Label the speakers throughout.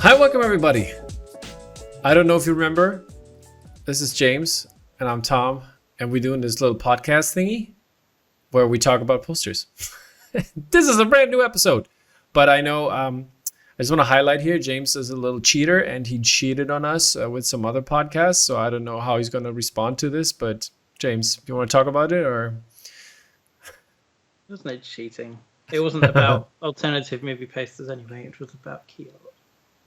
Speaker 1: Hi, welcome everybody. I don't know if you remember, this is James and I'm Tom, and we're doing this little podcast thingy where we talk about posters. This is a brand new episode, but I know I just want to highlight here, James is a little cheater and he cheated on us with some other podcasts, so I don't know how he's going to respond to this, but James, you want to talk about it or?
Speaker 2: There was no cheating. It wasn't about alternative movie posters anyway, it was about key art.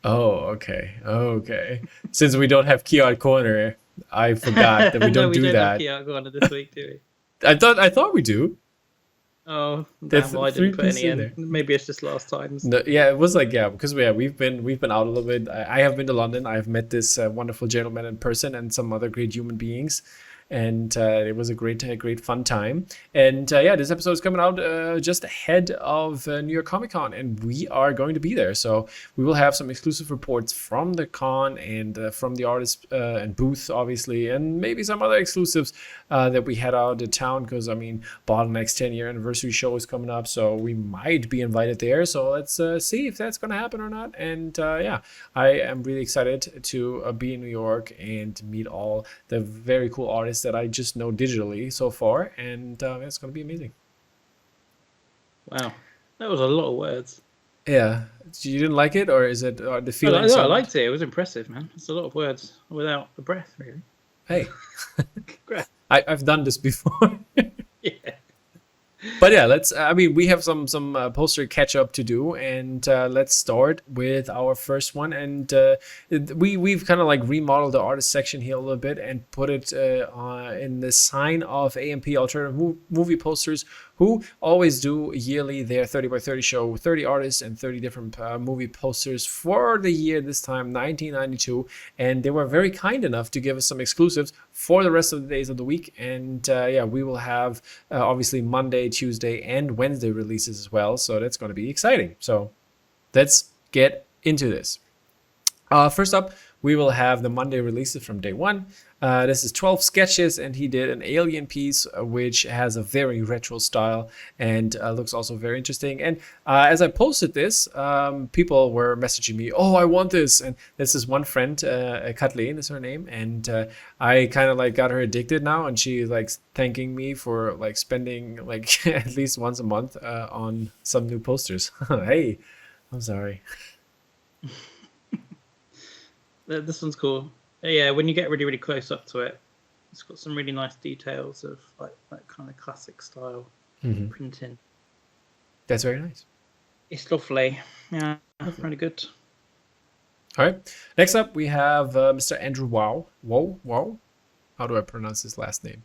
Speaker 1: Oh, okay. Since we don't have Key Art Corner, I forgot that we don't do
Speaker 2: don't
Speaker 1: that.
Speaker 2: have key art corner this week, do we?
Speaker 1: I thought we do.
Speaker 2: Oh,
Speaker 1: There's
Speaker 2: damn, well, I didn't put any
Speaker 1: in
Speaker 2: in.
Speaker 1: there.
Speaker 2: Maybe it's just last times.
Speaker 1: No, yeah, it was like because we've been out a little bit. I have been to London. I've met this wonderful gentleman in person and some other great human beings, and it was a great fun time. And this episode is coming out just ahead of New York Comic Con, and we are going to be there. So we will have some exclusive reports from the con and from the artist and booth, obviously, and maybe some other exclusives that we had out of town. Because I mean, Bottleneck's 10-year anniversary show is coming up, so we might be invited there. So let's see if that's going to happen or not. And I am really excited to be in New York and meet all the very cool artists that I just know digitally so far, and it's going to be amazing.
Speaker 2: Wow, that was a lot of words.
Speaker 1: Yeah, you didn't like it, or is it the feeling?
Speaker 2: I liked it. It was impressive, man. It's a lot of words without a breath, really.
Speaker 1: Hey,
Speaker 2: Great.
Speaker 1: I've done this before.
Speaker 2: Yeah.
Speaker 1: But yeah, let's. I mean, we have some poster catch up to do, and let's start with our first one. And we've kind of like remodeled the artist section here a little bit and put it in the sign of AMP Alternative Movie Posters, who always do yearly their 30 by 30 show, 30 artists and 30 different movie posters for the year. This time 1992, and they were very kind enough to give us some exclusives for the rest of the days of the week. And we will have obviously Monday, Tuesday, and Wednesday releases as well. So that's going to be exciting. So let's get into this. First up, we will have the Monday releases from day one. This is 12 sketches, and he did an alien piece, which has a very retro style and looks also very interesting. And as I posted this, people were messaging me, "Oh, I want this!" And this is one friend, Kathleen is her name, and I kind of like got her addicted now, and she's like thanking me for like spending like at least once a month on some new posters. Hey, I'm sorry.
Speaker 2: This one's cool. Yeah, when you get really close up to it, it's got some really nice details of like that kind of classic style printing.
Speaker 1: That's very nice.
Speaker 2: It's lovely. Yeah, really good.
Speaker 1: All right. Next up, we have Mr. Andrew Wow. Wow. How do I pronounce his last name?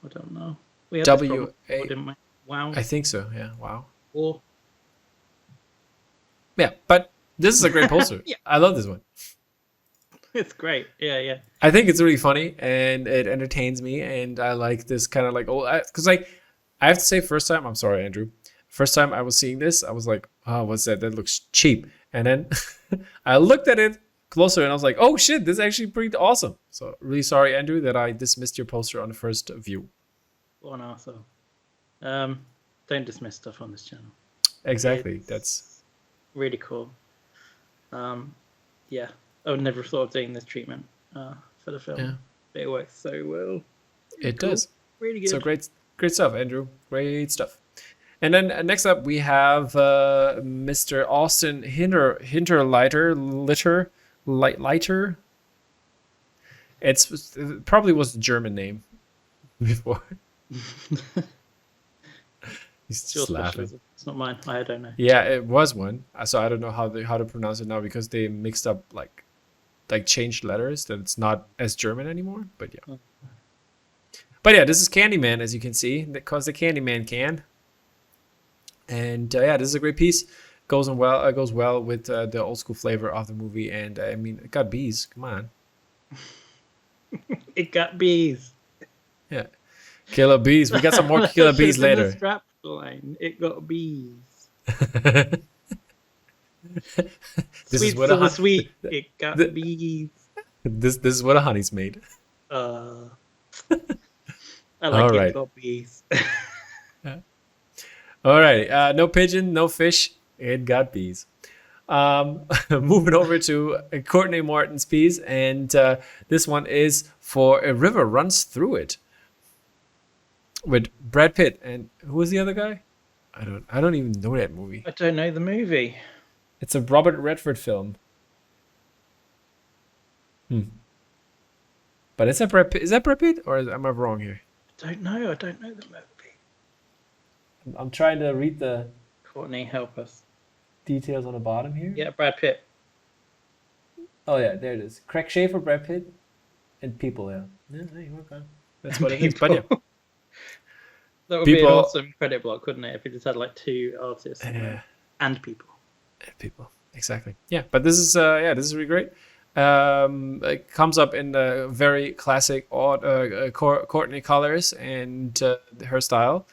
Speaker 2: I don't know. We had
Speaker 1: W-A-
Speaker 2: before, didn't we? Wow.
Speaker 1: I think so. Yeah. Wow.
Speaker 2: Or
Speaker 1: Yeah, but this is a great poster.
Speaker 2: Yeah.
Speaker 1: I love this one.
Speaker 2: it's great. Yeah.
Speaker 1: I think it's really funny and it entertains me, and I like this kind of like because like I have to say, first time, I'm sorry, Andrew. First time I was seeing this, I was like, "Oh, what's that? That looks cheap." And then I looked at it closer, and I was like, "Oh shit, this is actually pretty awesome." So really sorry, Andrew, that I dismissed your poster on the first view.
Speaker 2: What an arsehole. Don't dismiss stuff on this channel.
Speaker 1: Exactly.
Speaker 2: It's
Speaker 1: That's
Speaker 2: really cool. Yeah, I would never have thought of doing this treatment for the film.
Speaker 1: Yeah.
Speaker 2: But it works so well.
Speaker 1: it
Speaker 2: Cool.
Speaker 1: does.
Speaker 2: Really good.
Speaker 1: So great stuff, Andrew. Great stuff. And then next up, we have Mr. Austin Hinterleiter. It probably was the German name before. He's
Speaker 2: It's your
Speaker 1: just laughing.
Speaker 2: specialism. It's not mine. I don't know.
Speaker 1: Yeah, it was one. So I don't know how to pronounce it now because they mixed up like changed letters that it's not as German anymore. But yeah.
Speaker 2: Oh.
Speaker 1: But yeah, this is Candyman, as you can see, because the Candyman can. And this is a great piece. Goes well with the old school flavor of the movie. And I mean, it got bees. Come on.
Speaker 2: It got bees.
Speaker 1: Yeah. Killer bees. We got some more killer bees
Speaker 2: Should've been
Speaker 1: later.
Speaker 2: the strap line. It got bees.
Speaker 1: This
Speaker 2: Sweet
Speaker 1: is what
Speaker 2: for the
Speaker 1: a
Speaker 2: sweet. It got
Speaker 1: the-
Speaker 2: bees.
Speaker 1: this is what a honey's made.
Speaker 2: I like
Speaker 1: All
Speaker 2: it
Speaker 1: right.
Speaker 2: got bees.
Speaker 1: All right. No pigeon, no fish. It got bees. Moving over to Courtney Martin's piece, and this one is for A River Runs Through It, with Brad Pitt and who was the other guy? I don't even know that movie.
Speaker 2: I don't know the movie.
Speaker 1: It's a Robert Redford film. But is that Brad Pitt? Is that Brad Pitt, or am I wrong here?
Speaker 2: I don't know. I don't know the movie.
Speaker 1: I'm trying to read the
Speaker 2: Courtney, help us.
Speaker 1: details on the bottom here.
Speaker 2: Yeah, Brad Pitt.
Speaker 1: Oh yeah, there it is. Craig Schaefer, Brad Pitt, and people. Yeah. Yeah, hey, okay. That's what it is. But yeah.
Speaker 2: That would be an awesome credit block, couldn't it? If it just had like two artists and people. And
Speaker 1: people, exactly. Yeah, but this is really great. It comes up in the very classic Courtney colors, and her style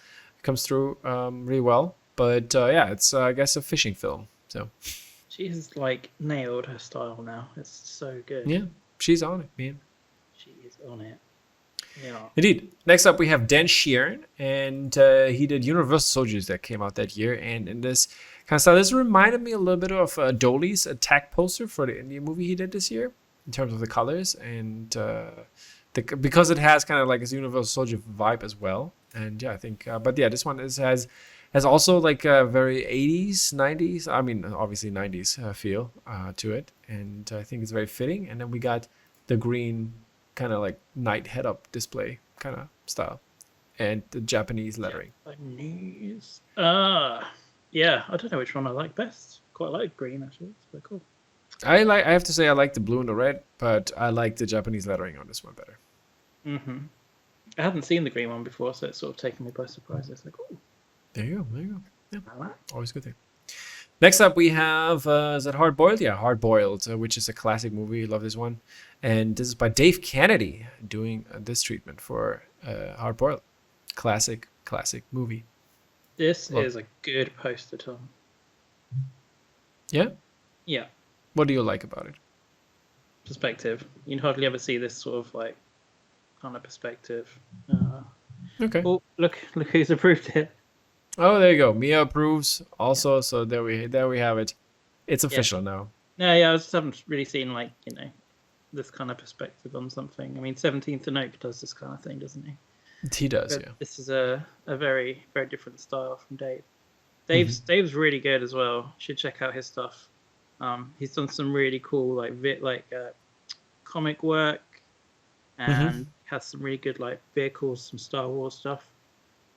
Speaker 1: comes through really well. But it's I guess a fishing film. So
Speaker 2: she has like nailed her style now. It's so good.
Speaker 1: Yeah, she's on it, man.
Speaker 2: She is on it. Yeah.
Speaker 1: Indeed. Next up, we have Dan Sheeran, and he did Universal Soldiers that came out that year. And in this kind of style, this reminded me a little bit of Dolly's attack poster for the Indian movie he did this year in terms of the colors, and because it has kind of like a Universal Soldier vibe as well. And yeah, I think, but yeah, this one has also like a very 80s, 90s, I mean, obviously 90s feel to it. And I think it's very fitting. And then we got the green kind of like night head-up display kind of style, and the Japanese lettering.
Speaker 2: Japanese. Yeah, I don't know which one I like best. Quite like green actually. It's quite cool.
Speaker 1: I have to say I like the blue and the red, but I like the Japanese lettering on this one better.
Speaker 2: I hadn't seen the green one before, so it's sort of taken me by surprise. It's like, oh,
Speaker 1: there you go. Yeah,
Speaker 2: like
Speaker 1: always a good thing. Next up, we have is that Hard Boiled? Yeah, Hard Boiled, which is a classic movie. Love this one, and this is by Dave Kennedy doing this treatment for Hard Boiled. Classic movie.
Speaker 2: This is a good poster, Tom.
Speaker 1: Yeah?
Speaker 2: Yeah.
Speaker 1: What do you like about it?
Speaker 2: Perspective. You hardly ever see this sort of like kind of perspective.
Speaker 1: Okay.
Speaker 2: Oh, look who's approved it.
Speaker 1: Oh, there you go. Mia approves also, yeah. So there we have it. It's official now.
Speaker 2: No, yeah, I just haven't really seen like, this kind of perspective on something. I mean, 17th and Oak does this kind of thing, doesn't he?
Speaker 1: He does,
Speaker 2: but
Speaker 1: yeah.
Speaker 2: This is a very, very different style from Dave. Dave's really good as well. You should check out his stuff. He's done some really cool comic work, and has some really good like vehicles, some Star Wars stuff.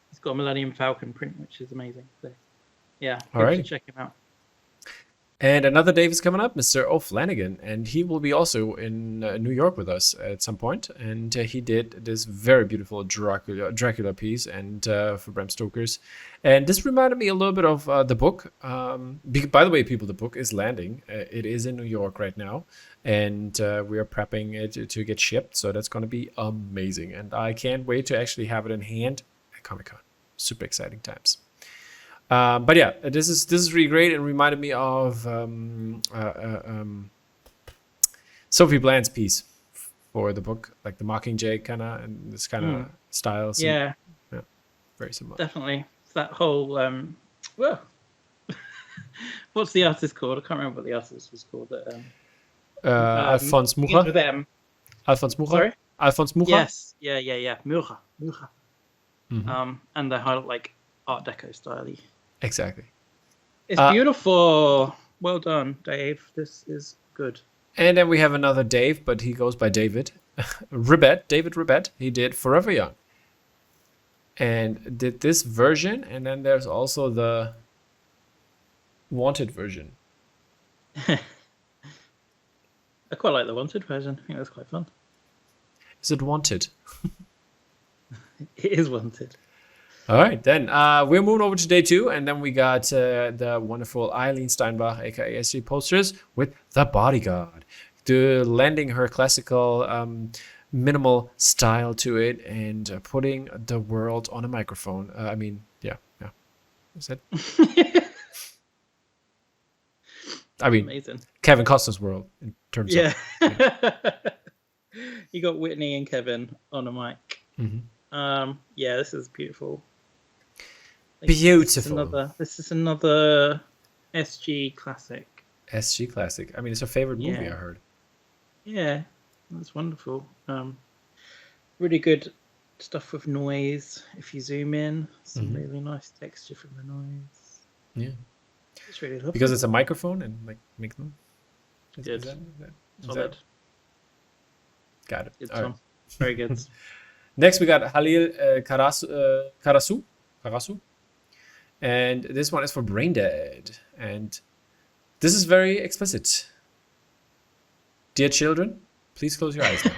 Speaker 2: He's got a Millennium Falcon print, which is amazing. So, yeah,
Speaker 1: all right,
Speaker 2: check him out.
Speaker 1: And another Dave is coming up, Mr. O'Flanagan, and he will be also in New York with us at some point. And he did this very beautiful Dracula piece, and for Bram Stoker's. And this reminded me a little bit of the book. By the way, people, the book is landing. It is in New York right now, and we are prepping it to get shipped. So that's going to be amazing, and I can't wait to actually have it in hand at Comic-Con. Super exciting times. But yeah, this is really great, and reminded me of Sophie Bland's piece for the book, like the Mockingjay kind of, and this kind of style. So,
Speaker 2: yeah,
Speaker 1: very similar.
Speaker 2: Definitely, it's that whole well, what's the artist called? I can't remember what the artist was called.
Speaker 1: Alphonse Mucha.
Speaker 2: With them.
Speaker 1: Alphonse Mucha.
Speaker 2: Sorry,
Speaker 1: Alphonse Mucha.
Speaker 2: Yes, yeah. Mucha. And they had like Art Deco style.
Speaker 1: Exactly.
Speaker 2: It's beautiful. Well done, Dave. This is good.
Speaker 1: And then we have another Dave, but he goes by David. David Ribet. He did Forever Young. And did this version, and then there's also the Wanted version.
Speaker 2: I quite like the Wanted version. I think that's quite fun.
Speaker 1: Is it Wanted?
Speaker 2: It is Wanted.
Speaker 1: All right, then we're moving over to day 2, and then we got the wonderful Eileen Steinbach, aka SG Posters, with The Bodyguard, lending her classical minimal style to it, and putting the world on a microphone. Yeah. Is that?
Speaker 2: Amazing.
Speaker 1: Kevin Costner's world in terms of.
Speaker 2: You got Whitney and Kevin on a mic. Yeah, this is beautiful.
Speaker 1: Beautiful.
Speaker 2: This is another SG classic.
Speaker 1: SG classic. I mean, it's her favorite movie,
Speaker 2: Yeah.
Speaker 1: I heard.
Speaker 2: Yeah, that's wonderful. Really good stuff with noise. If you zoom in, some
Speaker 1: Hmm.
Speaker 2: really nice texture from the noise.
Speaker 1: Yeah.
Speaker 2: It's really lovely.
Speaker 1: Because it's a microphone and like make them.
Speaker 2: Good.
Speaker 1: Is that
Speaker 2: Solid.
Speaker 1: got it?
Speaker 2: Good
Speaker 1: All right.
Speaker 2: song. Very good.
Speaker 1: Next, we got Halil Karasu, and this one is for Brain Dead, and this is very explicit. Dear children, please close your eyes now.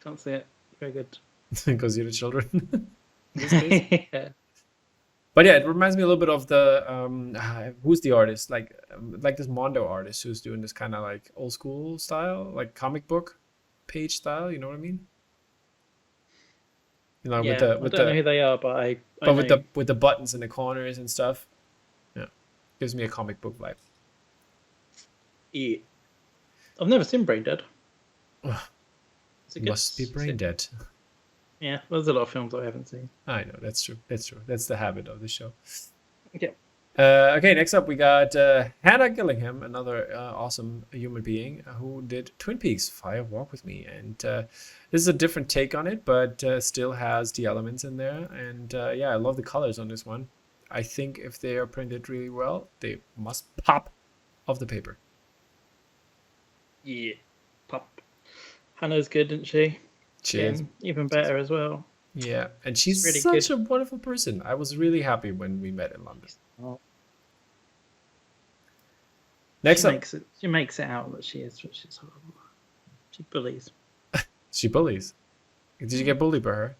Speaker 2: Can't see it. Very good.
Speaker 1: Because you're the children. In this case.
Speaker 2: Yeah.
Speaker 1: But yeah, it reminds me a little bit of the who's the artist? Like this Mondo artist who's doing this kind of like old school style, like comic book page style. You know what I mean? You know,
Speaker 2: Yeah,
Speaker 1: with the
Speaker 2: I don't know who they are, but I
Speaker 1: but
Speaker 2: know.
Speaker 1: with the buttons in the corners and stuff. Yeah, gives me a comic book vibe.
Speaker 2: Yeah. I've never seen Brain Dead.
Speaker 1: Ugh,
Speaker 2: Is it good?
Speaker 1: must be brain dead.
Speaker 2: Yeah, there's a lot of films I haven't seen.
Speaker 1: I know, that's true. That's true. That's the habit of the show.
Speaker 2: Yeah.
Speaker 1: Okay, next up we got Hannah Gillingham, another awesome human being who did Twin Peaks: Fire Walk with Me, and this is a different take on it, but still has the elements in there. And yeah, I love the colors on this one. I think if they are printed really well, they must pop off the paper.
Speaker 2: Yeah. Pop. Hannah's good, isn't she?
Speaker 1: Cheers.
Speaker 2: Even better as well.
Speaker 1: Yeah, and she's
Speaker 2: really
Speaker 1: such
Speaker 2: good.
Speaker 1: a wonderful person. I was really happy when we met in London.
Speaker 2: Oh,
Speaker 1: Next
Speaker 2: she
Speaker 1: up,
Speaker 2: makes it out that she is, but she's horrible. She bullies.
Speaker 1: she bullies. Did you get bullied by her?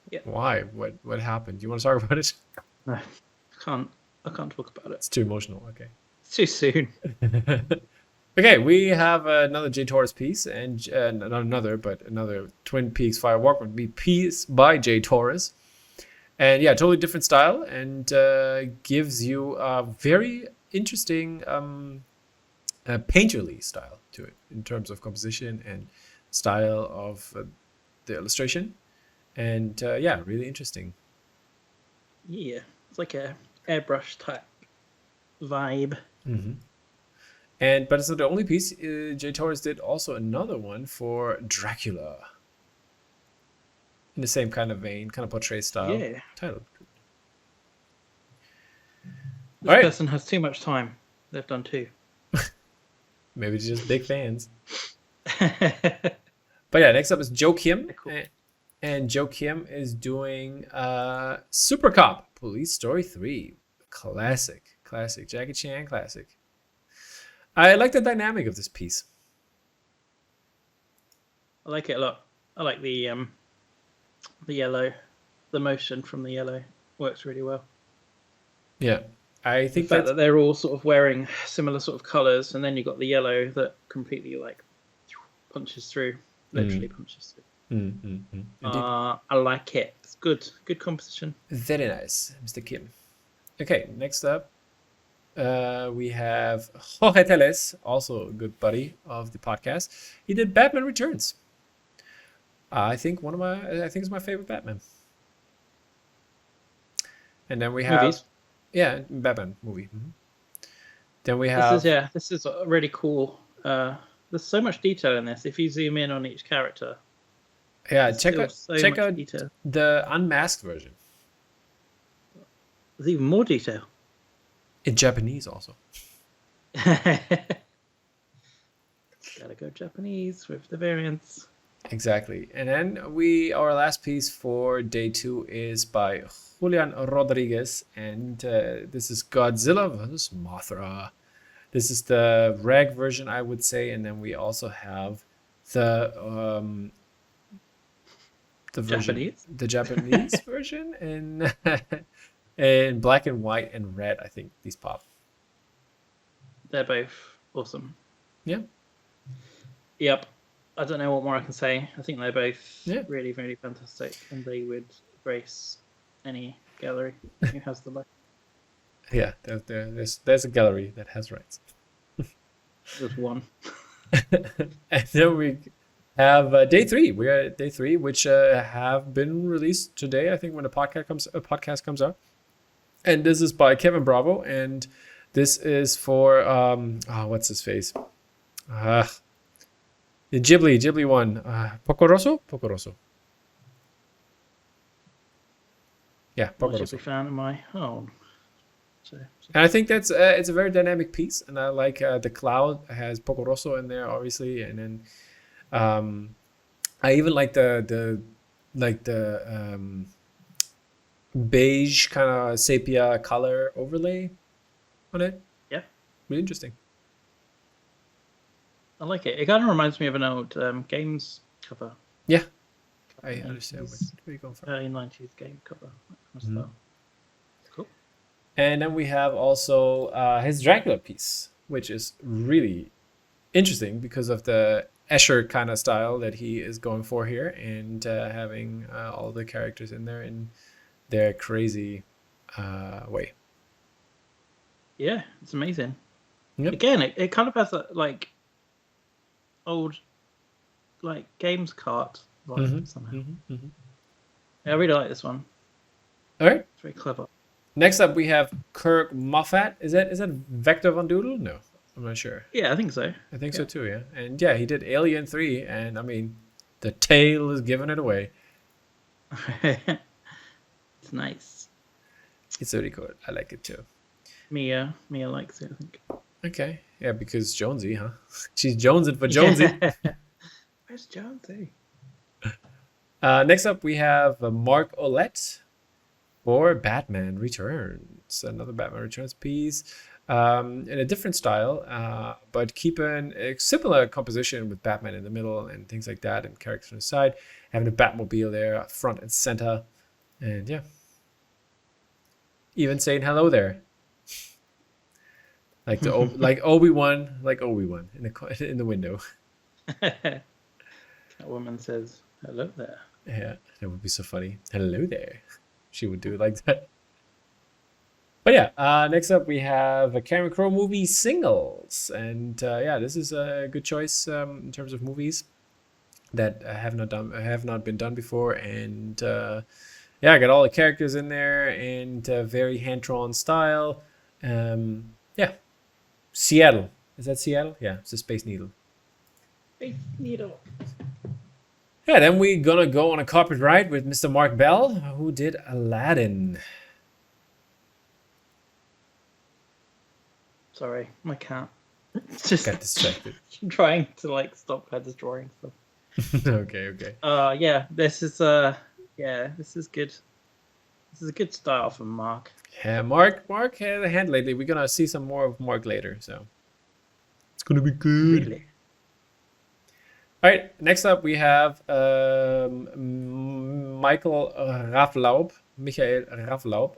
Speaker 2: Yeah.
Speaker 1: Why? What happened? Do you want to talk about it?
Speaker 2: No, I can't talk about it.
Speaker 1: It's too emotional. Okay.
Speaker 2: It's too soon.
Speaker 1: Okay, we have another J. Torres piece, and not another, but another Twin Peaks Fire Walk with Me piece by J. Torres. And yeah, totally different style, and gives you a very interesting painterly style to it in terms of composition and style of the illustration. And yeah, really interesting.
Speaker 2: Yeah, it's like a airbrush type vibe.
Speaker 1: Mm-hmm. But it's not the only piece. J. Torres did also another one for Dracula. In the same kind of vein, kind of portrait style.
Speaker 2: Yeah.
Speaker 1: Titled.
Speaker 2: This
Speaker 1: Alright.
Speaker 2: person has too much time. They've done two.
Speaker 1: Maybe just big fans. But yeah, next up is Joe Kim.
Speaker 2: Cool.
Speaker 1: And Joe Kim is doing Super Cop Police Story 3. Classic. Jackie Chan classic. I like the dynamic of this piece.
Speaker 2: I like it a lot. I like the yellow, the motion from the yellow works really well.
Speaker 1: Yeah, I
Speaker 2: The
Speaker 1: think
Speaker 2: fact that they're all sort of wearing similar sort of colors, and then you got the yellow that completely like punches through, literally punches through. I like it. It's good composition.
Speaker 1: Very nice, Mr. Kim. Okay, next up, we have Jorge Teles, also a good buddy of the podcast. He did Batman Returns. I think it's my favorite Batman. And then we have
Speaker 2: Movies.
Speaker 1: Yeah, Batman movie. Mm-hmm. Then we have
Speaker 2: This is really cool. There's so much detail in this. If you zoom in on each character,
Speaker 1: check out
Speaker 2: detail.
Speaker 1: the unmasked version
Speaker 2: There's even more detail
Speaker 1: in Japanese also.
Speaker 2: Gotta go Japanese with the variants.
Speaker 1: Exactly. And then our last piece for day 2 is by Julian Rodriguez, and this is Godzilla vs. Mothra. This is the rag version, I would say, and then we also have the Japanese version in black and white and red. I think these pop.
Speaker 2: They're both awesome.
Speaker 1: Yeah.
Speaker 2: Yep. I don't know what more I can say. I think they're both really, really fantastic, and they would grace any gallery who has the like.
Speaker 1: Yeah, there's a gallery that has rights.
Speaker 2: There's one.
Speaker 1: And then we have day 3. We are at day 3, which have been released today. I think when the podcast comes out, And this is by Kevin Bravo, and this is for what's his face? The Ghibli one. Pocoroso. Yeah,
Speaker 2: Not a
Speaker 1: Pocoroso.
Speaker 2: big fan of my home. So,
Speaker 1: And I think that's it's a very dynamic piece, and I like the cloud has Pocoroso in there, obviously, and then I even like the beige kind of sepia color overlay on it.
Speaker 2: yeah,
Speaker 1: Really interesting.
Speaker 2: I like it. It kind of reminds me of an old games cover.
Speaker 1: Yeah, I understand where you're going from.
Speaker 2: Early 90s game cover. That kind of style. Cool.
Speaker 1: And then we have also his Dracula piece, which is really interesting because of the Escher kind of style that he is going for here, and having all the characters in there in their crazy way.
Speaker 2: Yeah, it's amazing.
Speaker 1: Yep.
Speaker 2: Again, it kind of has a like old like games cart vibe somehow. Yeah, I really like this one.
Speaker 1: All right.
Speaker 2: It's very clever.
Speaker 1: Next up, we have Kirk Moffatt. Is that Vector Von Doodle? No, I'm not sure.
Speaker 2: Yeah, I think so.
Speaker 1: I think so too. Yeah, and yeah, he did Alien 3, and I mean, the tail is giving it away.
Speaker 2: It's nice.
Speaker 1: It's really cool. I like it too.
Speaker 2: Mia likes it, I think.
Speaker 1: Okay, yeah, because Jonesy, huh? She's jonesing for Jonesy.
Speaker 2: Where's Jonesy?
Speaker 1: Next up, we have Mark Olette for Batman Returns. Another Batman Returns piece in a different style, but keeping a similar composition with Batman in the middle and things like that, and characters on the side. Having a Batmobile there, front and center. And yeah. Even saying hello there. Like Obi-Wan in the window.
Speaker 2: That woman says, hello there.
Speaker 1: Yeah, that would be so funny. Hello there. She would do it like that. But yeah, next up we have a Cameron Crowe movie, Singles. And yeah, this is a good choice in terms of movies that have not been done before. And yeah, I got all the characters in there, and very hand-drawn style. Yeah. Seattle. Is that Seattle? Yeah, it's a Space Needle.
Speaker 2: Space Needle.
Speaker 1: Yeah, then we're gonna go on a carpet ride with Mr. Mark Bell, who did Aladdin.
Speaker 2: Sorry, my cat. Just
Speaker 1: Got distracted.
Speaker 2: trying to like stop her just drawing stuff.
Speaker 1: Okay.
Speaker 2: Yeah, this is this is good. This is a good style from Mark.
Speaker 1: Yeah, Mark had a hand lately. We're gonna see some more of Mark later, so it's gonna be good.
Speaker 2: Really?
Speaker 1: All right, next up we have Michael Rafflaub, Michael Rafflaub,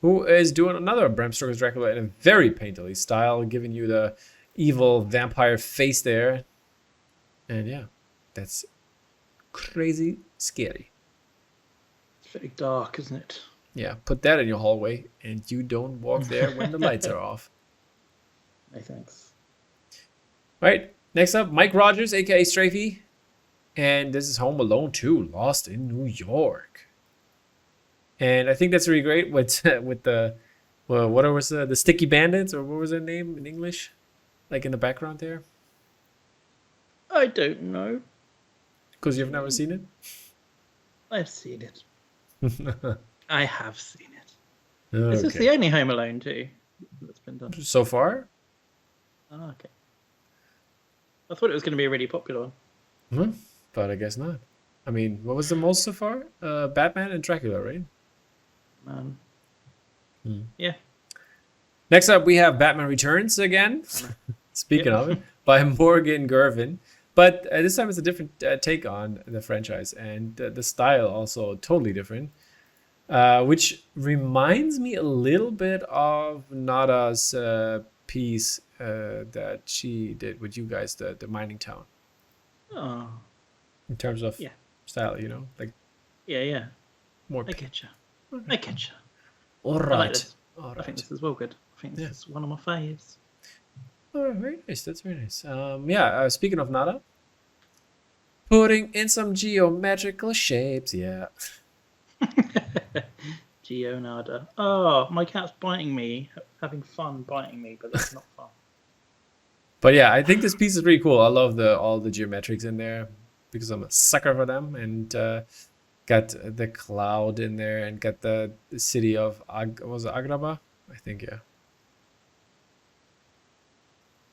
Speaker 1: who is doing another Bram Stoker's Dracula in a very painterly style, giving you the evil vampire face there. And yeah, that's crazy scary.
Speaker 2: It's very dark, isn't it?
Speaker 1: Yeah, put that in your hallway, and you don't walk there when the lights are off.
Speaker 2: No thanks.
Speaker 1: Right, next up, Mike Rogers, aka Strafey. And this is Home Alone 2, Lost in New York. And I think that's really great with the, well, what was the Sticky Bandits, or what was their name in English? Like in the background there?
Speaker 2: I don't know.
Speaker 1: Because you've never seen it?
Speaker 2: I've seen it. I have seen it.
Speaker 1: Okay.
Speaker 2: This is the only Home Alone 2 that's been done.
Speaker 1: So far?
Speaker 2: Oh, okay. I thought it was going to be a really popular one.
Speaker 1: But I guess not. I mean, what was the most so far? Batman and Dracula, right?
Speaker 2: Yeah.
Speaker 1: Next up, we have Batman Returns again. Speaking of it, by Morgan Gervin. But this time it's a different take on the franchise, and the style also totally different. Which reminds me a little bit of Nada's piece that she did with you guys, the Mining Town.
Speaker 2: Oh.
Speaker 1: In terms of style, you know, like
Speaker 2: Yeah.
Speaker 1: more.
Speaker 2: I get you. I get you.
Speaker 1: All
Speaker 2: I like
Speaker 1: right.
Speaker 2: this. I think this is well good. I think this is one of my faves.
Speaker 1: Oh, very nice. That's very nice. Speaking of Nada, putting in some geometrical shapes. Yeah.
Speaker 2: Gionada. Oh, my cat's biting me, having fun biting me, but that's not fun.
Speaker 1: But yeah, I think this piece is pretty cool. I love all the geometrics in there because I'm a sucker for them, and got the cloud in there, and got the city of was it Agrabah? I think, yeah.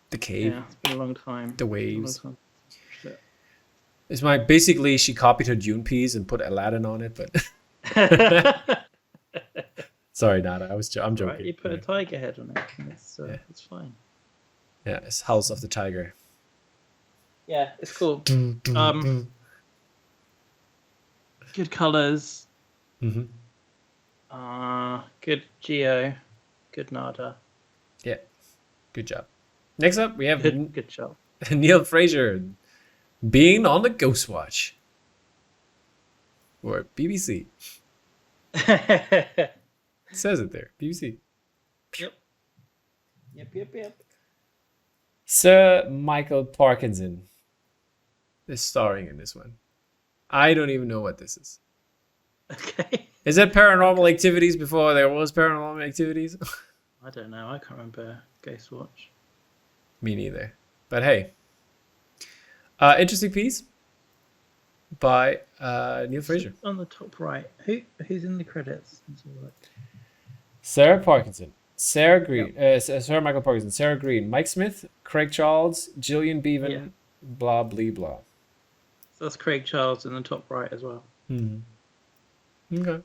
Speaker 1: The cave.
Speaker 2: Yeah, it's been a long time.
Speaker 1: The waves.
Speaker 2: It's been a long time.
Speaker 1: It's my basically she copied her Dune piece and put Aladdin on it, but sorry, Nada. I'm joking.
Speaker 2: Right, you put a tiger head on it. And it's fine.
Speaker 1: Yeah, it's House of the Tiger.
Speaker 2: Yeah, it's cool. Good colors.
Speaker 1: Mm-hmm.
Speaker 2: Good Geo. Good Nada.
Speaker 1: Yeah, good job. Next up, we have
Speaker 2: Good job.
Speaker 1: Neil Fraser being on the Ghost Watch. Or BBC. It says it there. BBC.
Speaker 2: Yep.
Speaker 1: Sir Michael Parkinson is starring in this one. I don't even know what this is.
Speaker 2: Okay.
Speaker 1: Is that Paranormal Activities before there was Paranormal Activities?
Speaker 2: I don't know. I can't remember Ghost Watch.
Speaker 1: Me neither. But hey. Interesting piece by Neil Fraser.
Speaker 2: On the top right. Who's in the credits?
Speaker 1: Sarah Parkinson. Sarah Green. Sarah Michael Parkinson. Sarah Green. Mike Smith. Craig Charles. Gillian Beavan.
Speaker 2: Yeah.
Speaker 1: Blah, blah, blah.
Speaker 2: So that's Craig Charles in the top right as well.
Speaker 1: Okay.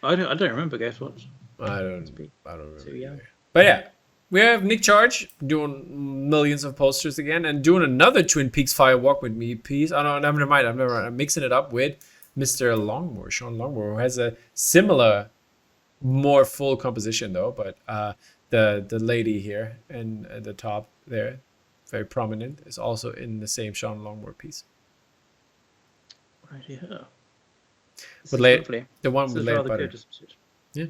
Speaker 2: I don't remember Ghost Watch.
Speaker 1: I don't remember
Speaker 2: Too young.
Speaker 1: either. But yeah, we have Nick Charge doing millions of posters again and doing another Twin Peaks Fire Walk with Me piece. Oh no, never mind. I'm mixing it up with Mr. Longmore, Sean Longmore, who has a similar, more full composition though. But the lady here and at the top there, very prominent, is also in the same Sean Longmore piece.
Speaker 2: Right here.
Speaker 1: But the one with Leia Butter. Yeah.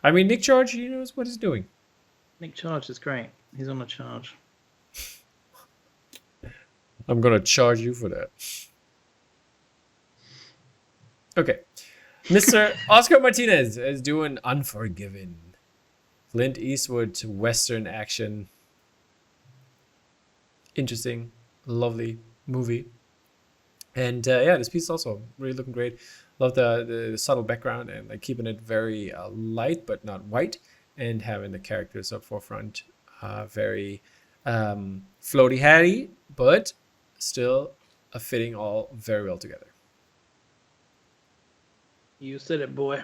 Speaker 1: I mean, Nick Charge, he knows what he's doing.
Speaker 2: Nick Charge is great. He's on a charge.
Speaker 1: I'm going to charge you for that. Okay. Mr. Oscar Martinez is doing Unforgiven. Clint Eastwood Western action. Interesting, lovely movie. And yeah, this piece is also really looking great. Love the subtle background and like keeping it very light but not white, and having the characters up forefront, very floaty hatty, but still fitting all very well together.
Speaker 2: You said it, boy.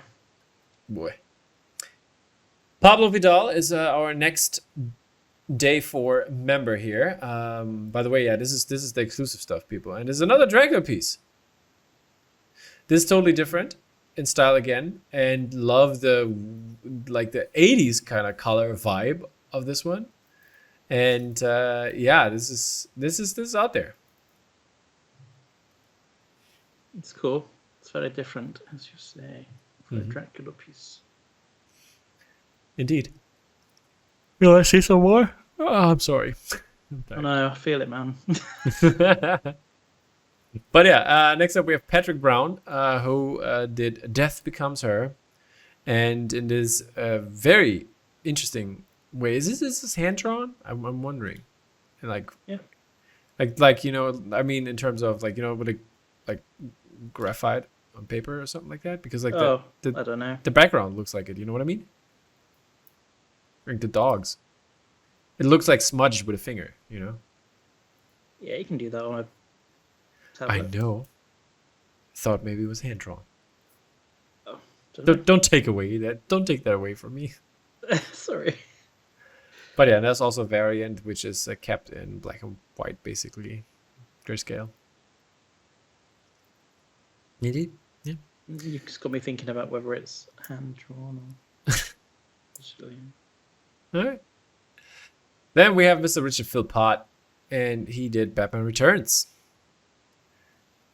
Speaker 1: Pablo Vidal is our next Day 4 member here. By the way, yeah, this is the exclusive stuff, people. And there's another Dracula piece. This is totally different in style again, and love the 80s kind of color vibe of this one. And yeah, this is out there.
Speaker 2: It's cool. It's very different, as you say, for a Dracula piece.
Speaker 1: Indeed. You want to see some more? Oh, I'm sorry.
Speaker 2: Oh, no, I feel it, man.
Speaker 1: But yeah, next up we have Patrick Brown, who did Death Becomes Her. And in this very interesting way, is this hand-drawn? I'm wondering. And
Speaker 2: yeah.
Speaker 1: Like you know, I mean, in terms of like, you know, with a like graphite on paper or something like that, because like
Speaker 2: I don't know.
Speaker 1: The background looks like it. You know what I mean? Like the dogs. It looks like smudged with a finger. You know.
Speaker 2: Yeah, you can do that on a tablet.
Speaker 1: I know. Thought maybe it was hand drawn.
Speaker 2: Oh,
Speaker 1: don't take away that. Don't take that away from me.
Speaker 2: Sorry.
Speaker 1: But yeah, there's also a variant which is kept in black and white, basically, grayscale. Indeed. Yeah.
Speaker 2: You just got me thinking about whether it's hand drawn or.
Speaker 1: All right. Then we have Mr. Richard Philpott, and he did Batman Returns.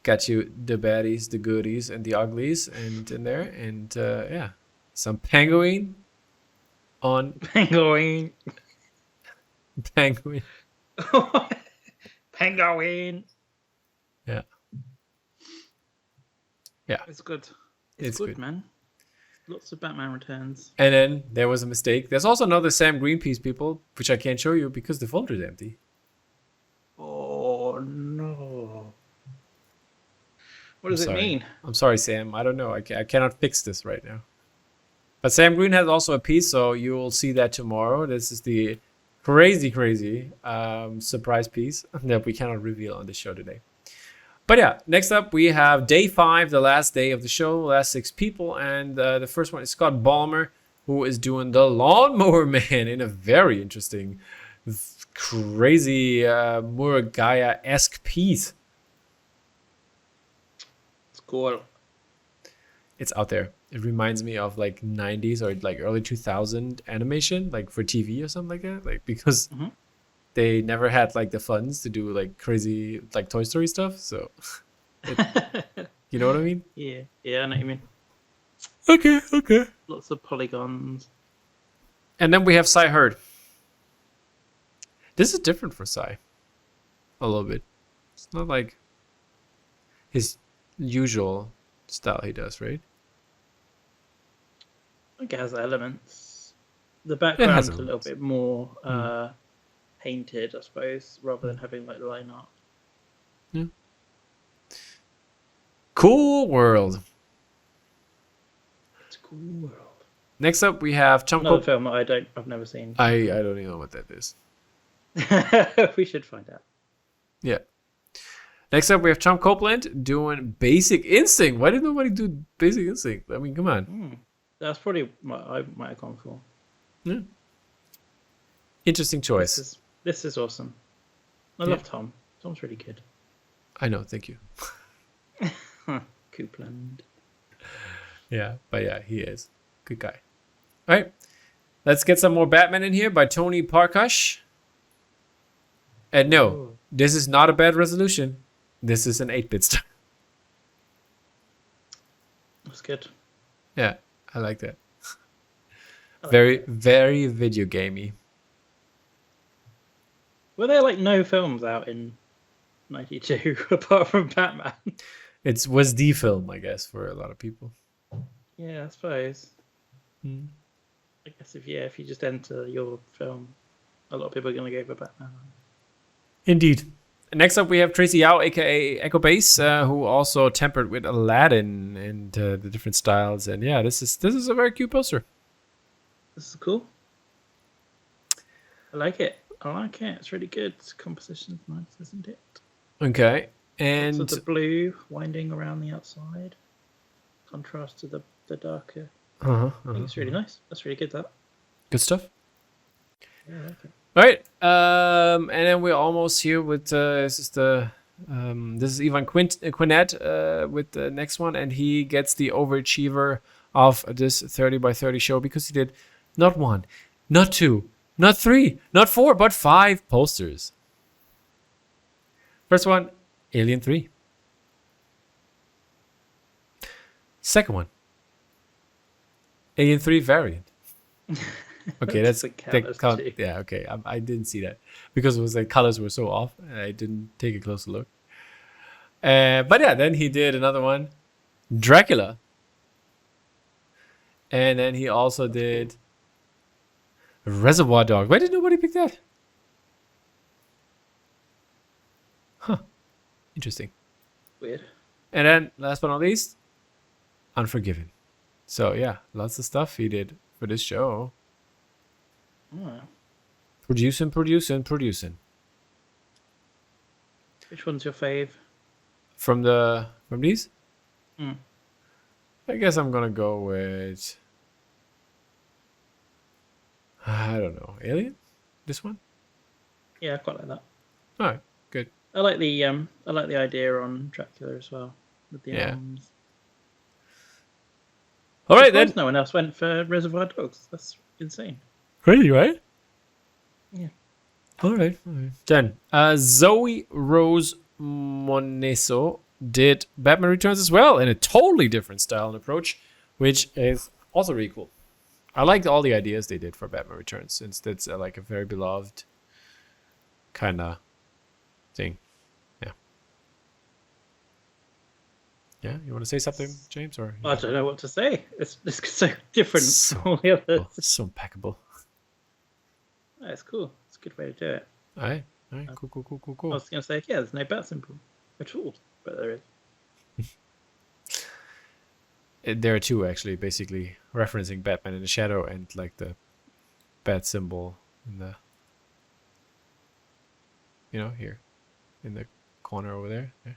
Speaker 1: Got you the baddies, the goodies, and the uglies, and in there, and yeah, some penguin on
Speaker 2: penguin.
Speaker 1: Penguin.
Speaker 2: Penguin.
Speaker 1: Yeah. Yeah.
Speaker 2: It's good. It's good, man. Lots of Batman Returns.
Speaker 1: And then there was a mistake. There's also another Sam Green piece, people, which I can't show you because the folder is empty.
Speaker 2: Oh no! What does
Speaker 1: I'm
Speaker 2: it
Speaker 1: sorry.
Speaker 2: mean?
Speaker 1: I'm sorry, Sam. I don't know. I cannot fix this right now. But Sam Green has also a piece, so you will see that tomorrow. This is the crazy surprise piece that we cannot reveal on the show today. But yeah, next up we have day 5, the last day of the show, last 6 people, and the first one is Scott Balmer, who is doing the Lawnmower Man in a very interesting, crazy Muragaya-esque piece.
Speaker 2: It's cool.
Speaker 1: It's out there. It reminds me of like 90s or like early 2000 animation, like for TV or something like that. Like because they never had like the funds to do like crazy like Toy Story stuff. So, you know what I mean?
Speaker 2: Yeah, I know what you mean.
Speaker 1: Okay.
Speaker 2: Lots of polygons.
Speaker 1: And then we have Cy Hurd. This is different for Cy. A little bit. It's not like his usual style he does, right?
Speaker 2: I think it has elements. The background's a little bit more painted, I suppose, rather than having like line art.
Speaker 1: Yeah. Cool world.
Speaker 2: It's a cool world.
Speaker 1: Next up, we have Chump.
Speaker 2: Another film that I've never seen.
Speaker 1: I don't even know what that is.
Speaker 2: We should find out.
Speaker 1: Yeah. Next up, we have Chump Copeland doing Basic Instinct. Why did nobody do Basic Instinct? I mean, come on.
Speaker 2: That's probably what I might have gone for.
Speaker 1: Yeah. Interesting choice.
Speaker 2: This is awesome. I love Tom. Tom's really good.
Speaker 1: I know. Thank you.
Speaker 2: Copeland.
Speaker 1: Yeah, but yeah, he is. Good guy. All right. Let's get some more Batman in here by Tony Parkash. And no, this is not a bad resolution. This is an 8-bit style.
Speaker 2: That's good.
Speaker 1: Yeah, I like that. Very video gamey.
Speaker 2: Were there like no films out in 92 apart from Batman?
Speaker 1: It was the film, I guess, for a lot of people.
Speaker 2: Yeah, I suppose. I guess if you just enter your film, a lot of people are going to go for Batman.
Speaker 1: Indeed. Next up, we have Tracy Yao, aka Echo Base, who also tempered with Aladdin and the different styles. And yeah, this is a very cute poster.
Speaker 2: This is cool. I like it. It's really good. Composition's nice, isn't it?
Speaker 1: Okay. And
Speaker 2: so the blue winding around the outside, contrast to the darker. I think it's really nice. That's really good. That.
Speaker 1: Good stuff.
Speaker 2: Yeah, I like it.
Speaker 1: All right. And then we're almost here with this is Ivan Quinnett with the next one, and he gets the overachiever of this 30 by 30 show because he did not 1, not 2, not 3, not 4, but 5 posters. First one, Alien 3. Second one, Alien 3 variant. Okay, that's that count. Yeah, okay. I didn't see that because it was the colors were so off. I didn't take a closer look. But yeah, then he did another one, Dracula, and then he also did Reservoir Dogs. Why did nobody pick that? Huh. Interesting.
Speaker 2: Weird.
Speaker 1: And then last but not least, Unforgiven. So yeah, lots of stuff he did for this show. Producing.
Speaker 2: Which one's your fave?
Speaker 1: From these? I guess I'm gonna go with I don't know, Alien? This one?
Speaker 2: Yeah, I quite like that.
Speaker 1: Alright, good.
Speaker 2: I like the idea on Dracula as well with the arms.
Speaker 1: Alright then.
Speaker 2: No one else went for Reservoir Dogs. That's insane.
Speaker 1: Crazy, right?
Speaker 2: Yeah.
Speaker 1: Alright. Then Zoe Rose Moneso did Batman Returns as well in a totally different style and approach, which is also really cool. I liked all the ideas they did for Batman Returns, since that's like a very beloved kind of thing. Yeah. Yeah, you want to say something, James? Or
Speaker 2: I don't know what to say. It's so different
Speaker 1: so,
Speaker 2: from all the others.
Speaker 1: so impeccable.
Speaker 2: It's cool. It's a good way to do it.
Speaker 1: All right, cool.
Speaker 2: I was going to say, yeah, there's no bat symbol at all, but there is.
Speaker 1: There are two actually, basically referencing Batman in the Shadow and like the bat symbol in the, here in the corner over there. Yeah.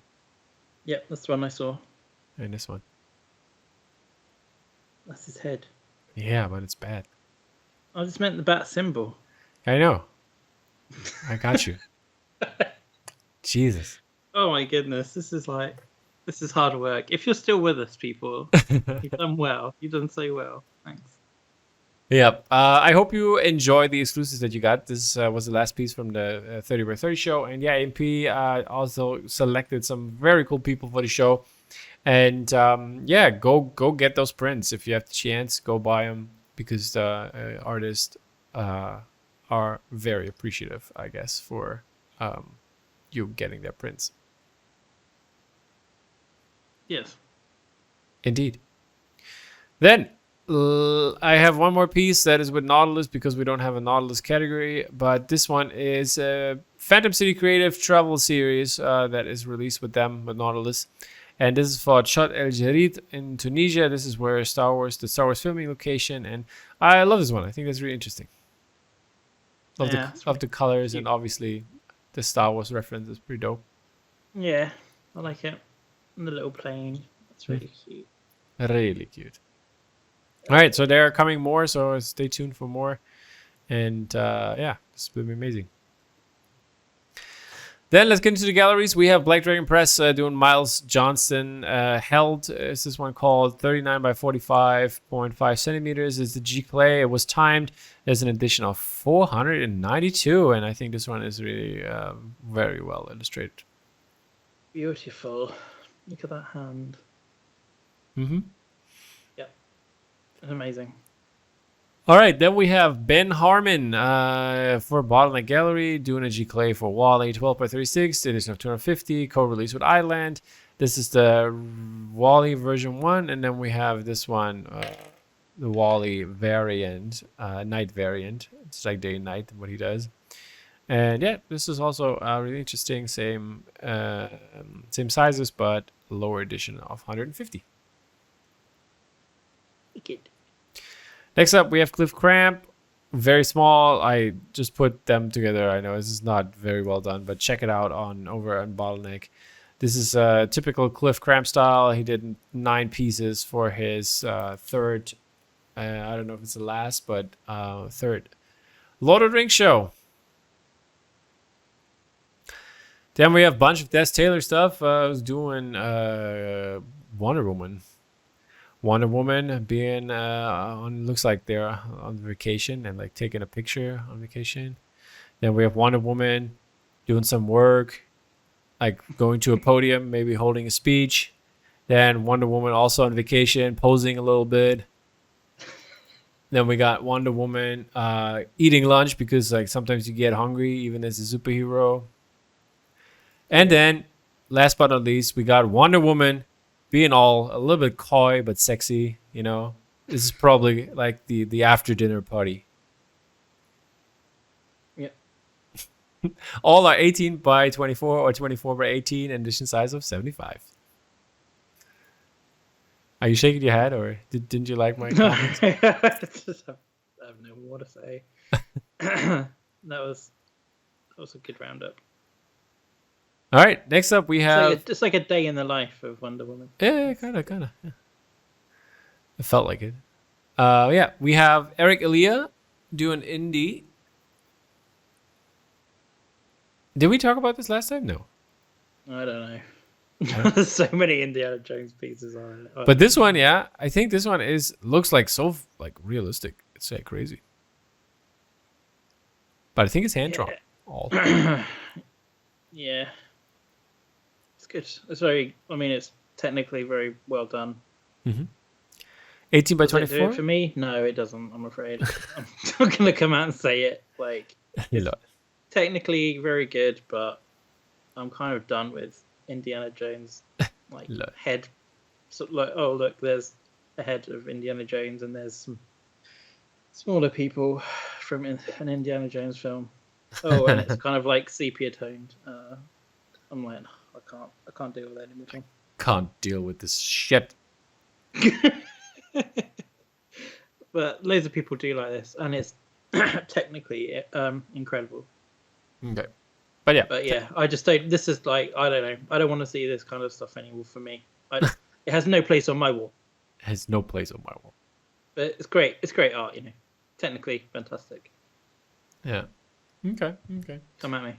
Speaker 2: Yep, that's the one I saw.
Speaker 1: And this one.
Speaker 2: That's his head.
Speaker 1: Yeah, but it's bad.
Speaker 2: I just meant the bat symbol.
Speaker 1: I know. I got you. Jesus.
Speaker 2: Oh my goodness, this is hard work. If you're still with us, people, you've done well. You've done so well. Thanks.
Speaker 1: Yep. I hope you enjoy the exclusives that you got. This was the last piece from the 30 by 30 show. And yeah, MP also selected some very cool people for the show. And yeah, go get those prints. If you have the chance, go buy them because the artists are very appreciative, I guess, for you getting their prints.
Speaker 2: Yes.
Speaker 1: Indeed. Then I have one more piece that is with Nautilus because we don't have a Nautilus category, but this one is a Phantom City Creative Travel Series that is released with them, with Nautilus. And this is for Chott El Djerid in Tunisia. This is where the Star Wars filming location, and I love this one. I think that's really interesting. Love the colors cute. And obviously the Star Wars reference is pretty dope.
Speaker 2: Yeah, I like it. And the little plane. That's really cute.
Speaker 1: Really cute. All right, so there are coming more, so stay tuned for more. And yeah, this will be amazing. Then let's get into the galleries. We have Black Dragon Press doing Miles Johnston. Held is this one called 39 by 45.5 centimeters. It's the G Clay. It was timed. There's an edition of 492, and I think this one is really very well illustrated.
Speaker 2: Beautiful. Look at that hand.
Speaker 1: Mm-hmm.
Speaker 2: Yep. Amazing.
Speaker 1: All right, then we have Ben Harmon for Bottleneck Gallery doing a G Clay for Wally 12 by 36, edition of 250, co-release with Island. This is the Wally version 1, and then we have this one, the Wally variant, night variant. It's like day and night what he does. And yeah, this is also really interesting. Same sizes, but lower edition of 150.
Speaker 2: Wicked.
Speaker 1: Next up, we have Cliff Cramp. Very small. I just put them together. I know this is not very well done, but check it out over on Bottleneck. This is a typical Cliff Cramp style. He did 9 pieces for his third, I don't know if it's the last, but third Lord of the Rings show. Then we have a bunch of Des Taylor stuff. I was doing Wonder Woman. Wonder Woman being looks like they're on vacation and like taking a picture on vacation. Then we have Wonder Woman doing some work, like going to a podium, maybe holding a speech. Then Wonder Woman also on vacation, posing a little bit. Then we got Wonder Woman eating lunch because like sometimes you get hungry even as a superhero. And then last but not least, we got Wonder Woman being all a little bit coy but sexy, you know. This is probably like the after dinner party.
Speaker 2: Yep.
Speaker 1: All are 18 by 24 or 24 by 18, edition size of 75. Are you shaking your head, or didn't you like my comments?
Speaker 2: I have no more to say. that was a good roundup.
Speaker 1: All right, next up we have...
Speaker 2: It's like a day in the life of Wonder Woman.
Speaker 1: Yeah, kind of. Yeah. It felt like it. Yeah, we have Eric Elia doing indie. Did we talk about this last time? No.
Speaker 2: I don't know. There's so many Indiana Jones pieces on it.
Speaker 1: But this one, yeah, I think this one looks like so like realistic. It's like crazy. But I think it's hand drawn. All.
Speaker 2: Yeah. It's good. It's very. I mean, it's technically very well done.
Speaker 1: 18 by
Speaker 2: Does it
Speaker 1: 24.
Speaker 2: do it for me? No, it doesn't. I'm afraid. I'm not gonna come out and say it. Like, it's technically very good, but I'm kind of done with Indiana Jones, like head sort of like, oh look, there's a head of Indiana Jones, and there's some smaller people from an Indiana Jones film. Oh, and it's kind of like sepia toned. I'm like, I can't deal with that anymore.
Speaker 1: Can't deal with this shit.
Speaker 2: But loads of people do like this, and it's technically incredible.
Speaker 1: Okay. But
Speaker 2: yeah, I just don't. This is like, I don't know. I don't want to see this kind of stuff anymore for me. It has no place on my wall.
Speaker 1: It has no place on my wall.
Speaker 2: But it's great. It's great art, Technically fantastic.
Speaker 1: Yeah. Okay.
Speaker 2: Come at me.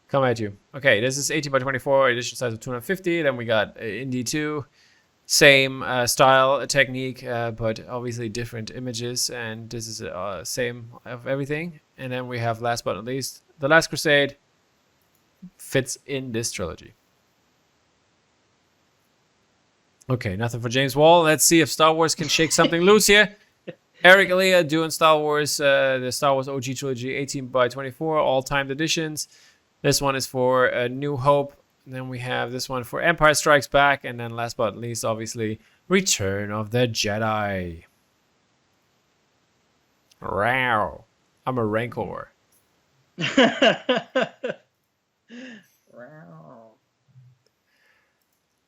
Speaker 1: Come at you. Okay, this is 18 by 24, edition size of 250. Then we got Indy 2. Same style, technique, but obviously different images. And this is same of everything. And then we have, last but not least, The Last Crusade. Fits in this trilogy. Okay, nothing for James Wall. Let's see if Star Wars can shake something loose here. Eric Elia doing Star Wars, the Star Wars OG trilogy, 18 by 24, all timed editions. This one is for New Hope. And then we have this one for Empire Strikes Back. And then last but not least, obviously, Return of the Jedi. Wow. I'm a Rancor.
Speaker 2: Wow.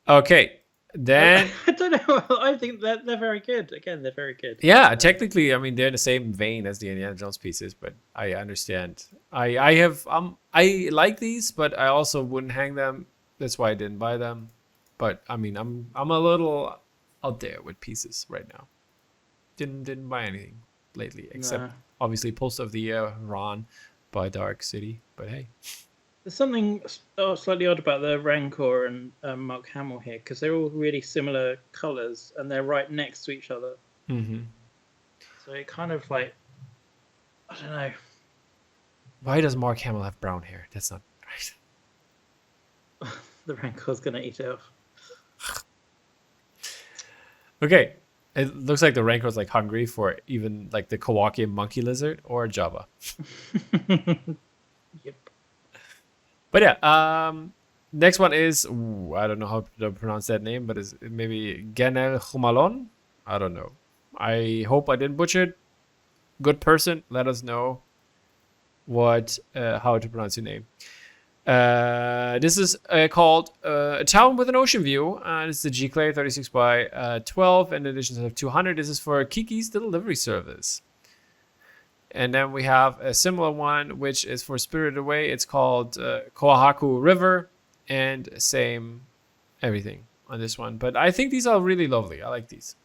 Speaker 1: Okay. Then
Speaker 2: I don't know. I think they're very good. Again, they're very good.
Speaker 1: yeah, technically, I mean, they're in the same vein as the Indiana Jones pieces, but I understand. I like these, but I also wouldn't hang them. That's why I didn't buy them. But I mean, I'm a little out there with pieces right now. Didn't buy anything lately, except obviously Post of the Year Ron by Dark City. But hey.
Speaker 2: There's something slightly odd about the Rancor and Mark Hamill here, because they're all really similar colors and they're right next to each other.
Speaker 1: Mm-hmm.
Speaker 2: So it kind of like, I don't know.
Speaker 1: Why does Mark Hamill have brown hair? That's not right.
Speaker 2: The Rancor's gonna eat it off.
Speaker 1: Okay, it looks like the Rancor's like hungry for even like the Kowakian monkey lizard or Jabba.
Speaker 2: Yep.
Speaker 1: But yeah, next one is, I don't know how to pronounce that name, but it's maybe Genel Humalon. I don't know. I hope I didn't butcher it. Good person, let us know how to pronounce your name. This is called A Town with an Ocean View. This is the G-Clay 36 by 12, and editions of 200. This is for Kiki's Delivery Service. And then we have a similar one, which is for Spirited Away. It's called Kohaku River, and same everything on this one. But I think these are really lovely. I like these.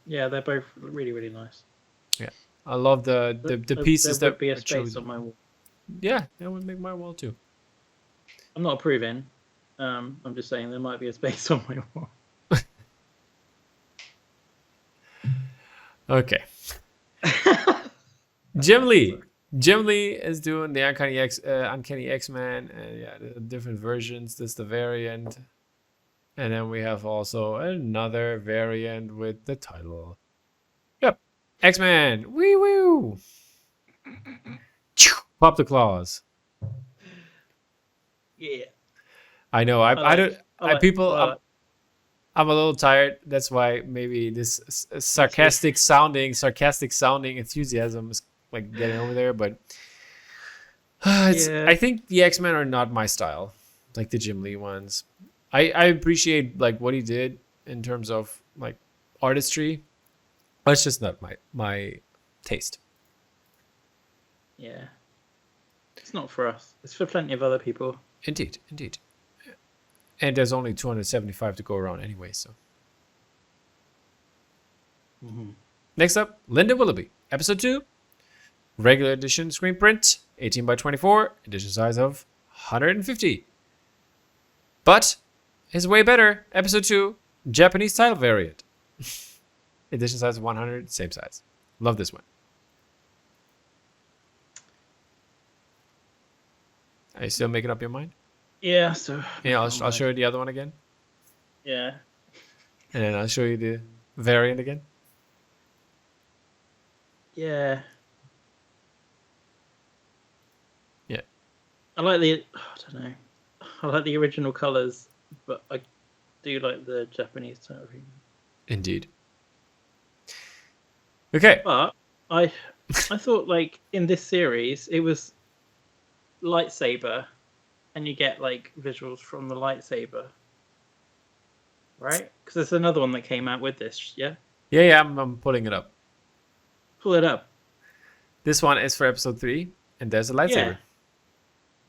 Speaker 2: Yeah, they're both really, really nice.
Speaker 1: Yeah, I love the pieces
Speaker 2: there
Speaker 1: that
Speaker 2: would be a
Speaker 1: are
Speaker 2: space
Speaker 1: chosen.
Speaker 2: on my wall.
Speaker 1: Yeah, that would make my wall too.
Speaker 2: I'm not approving. I'm just saying there might be a space on my wall.
Speaker 1: Okay. Jim Lee is doing the Uncanny X-Men, and yeah, the different versions. This is the variant, and then we have also another variant with the title. Yep, X-Men. Wee woo. Pop the claws.
Speaker 2: Yeah.
Speaker 1: I know. I'm a little tired. That's why maybe this sarcastic sounding enthusiasm is like getting over there. But I think the X-Men are not my style, like the Jim Lee ones. I appreciate like what he did in terms of like artistry, but it's just not my taste.
Speaker 2: Yeah. It's not for us. It's for plenty of other people.
Speaker 1: Indeed. And there's only 275 to go around anyway, so.
Speaker 2: Mm-hmm.
Speaker 1: Next up, Linda Willoughby, episode 2, regular edition screen print, 18 by 24, edition size of 150. But is way better, episode 2, Japanese title variant, edition size of 100, same size. Love this one. Are you still making up your mind?
Speaker 2: Yeah, so...
Speaker 1: Yeah, I'll show you the other one again.
Speaker 2: Yeah.
Speaker 1: And then I'll show you the variant again.
Speaker 2: Yeah.
Speaker 1: Yeah.
Speaker 2: I like the... I don't know. I like the original colours, but I do like the Japanese title.
Speaker 1: Indeed. Okay.
Speaker 2: But I thought like in this series it was lightsaber, and you get like visuals from the lightsaber, right? Because there's another one that came out with this. Yeah.
Speaker 1: Yeah. I'm pulling it up.
Speaker 2: Pull it up.
Speaker 1: This one is for episode 3, and there's a lightsaber.
Speaker 2: Yeah.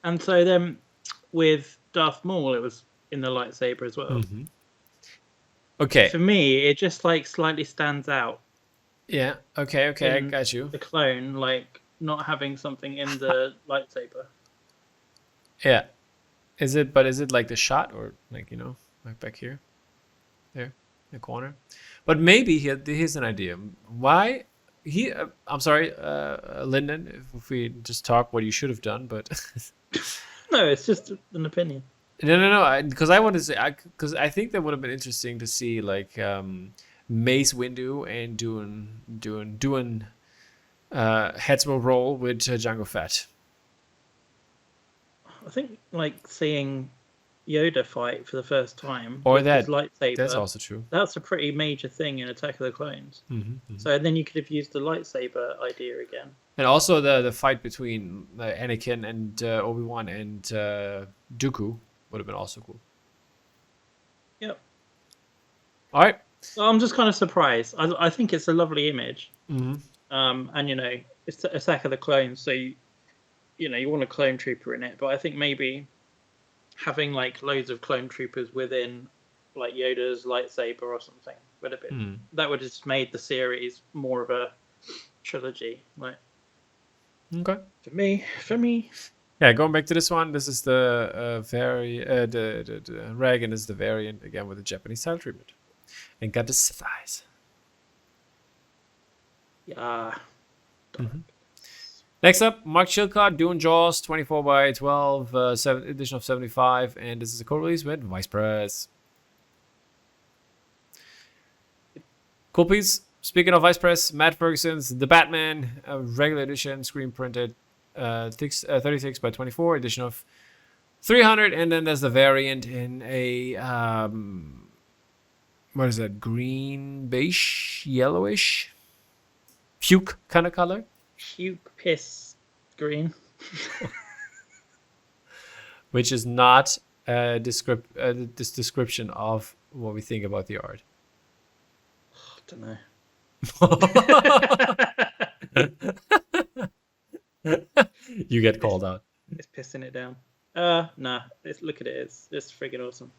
Speaker 2: And so then with Darth Maul, it was in the lightsaber as well.
Speaker 1: Mm-hmm. Okay.
Speaker 2: For me, it just like slightly stands out.
Speaker 1: Yeah. Okay. I got you.
Speaker 2: The clone, like not having something in the lightsaber.
Speaker 1: Yeah. Is it like the shot, or like, like back here? There, in the corner. But maybe here's an idea. Why I'm sorry, Lyndon, if we just talk what you should have done, but
Speaker 2: No, it's just an opinion.
Speaker 1: No. Because I want to say, because I think that would have been interesting to see like Mace Windu and doing Hetzmo roll with Jango Fett.
Speaker 2: I think like seeing Yoda fight for the first time,
Speaker 1: or
Speaker 2: with
Speaker 1: that
Speaker 2: his lightsaber.
Speaker 1: That's also true.
Speaker 2: That's a pretty major thing in Attack of the Clones.
Speaker 1: Mm-hmm.
Speaker 2: So then you could have used the lightsaber idea again.
Speaker 1: And also the fight between Anakin and Obi-Wan and Dooku would have been also cool.
Speaker 2: Yep.
Speaker 1: All right.
Speaker 2: So I'm just kind of surprised. I think it's a lovely image.
Speaker 1: Mm-hmm.
Speaker 2: And it's Attack of the Clones, so you want a clone trooper in it, but I think maybe having like loads of clone troopers within like Yoda's lightsaber or something would have been that would have just made the series more of a trilogy. Like,
Speaker 1: okay.
Speaker 2: For me.
Speaker 1: Yeah, going back to this one, this is the the Reagan is the variant again with the Japanese style treatment, and got the Sith eyes.
Speaker 2: Yeah.
Speaker 1: Mm-hmm. Next up, Mark Chilcott doing Jaws 24x12, edition of 75, and this is a co-release with Vice Press. Cool piece. Speaking of Vice Press, Matt Ferguson's The Batman, a regular edition, screen printed, 36 by 24, edition of 300, and then there's the variant in a what is that? Green, beige, yellowish, puke kind of color.
Speaker 2: Puke, piss, green.
Speaker 1: Which is not this description of what we think about the art.
Speaker 2: I don't know.
Speaker 1: You get called out.
Speaker 2: It's pissing it down. Nah. Look at it. It's freaking awesome.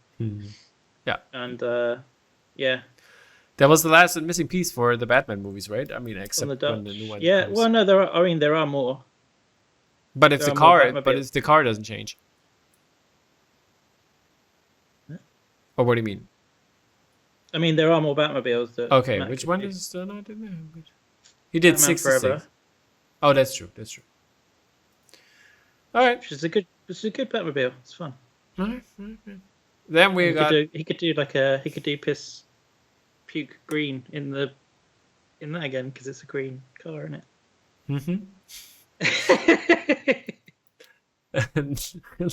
Speaker 1: Yeah.
Speaker 2: And yeah.
Speaker 1: That was the last and missing piece for the Batman movies, right? I mean, except when the new one comes.
Speaker 2: Well, no, there are more.
Speaker 1: But if the car doesn't change.
Speaker 2: Huh?
Speaker 1: Or what do you mean?
Speaker 2: I mean, there are more Batmobiles.
Speaker 1: Okay, which one is still not in there? He did
Speaker 2: Batman
Speaker 1: 66.
Speaker 2: Forever.
Speaker 1: Oh, that's true. All right.
Speaker 2: Which is a good Batmobile. It's fun.
Speaker 1: All right. Then
Speaker 2: he could do piss, puke, green in that again because it's a green car, isn't it?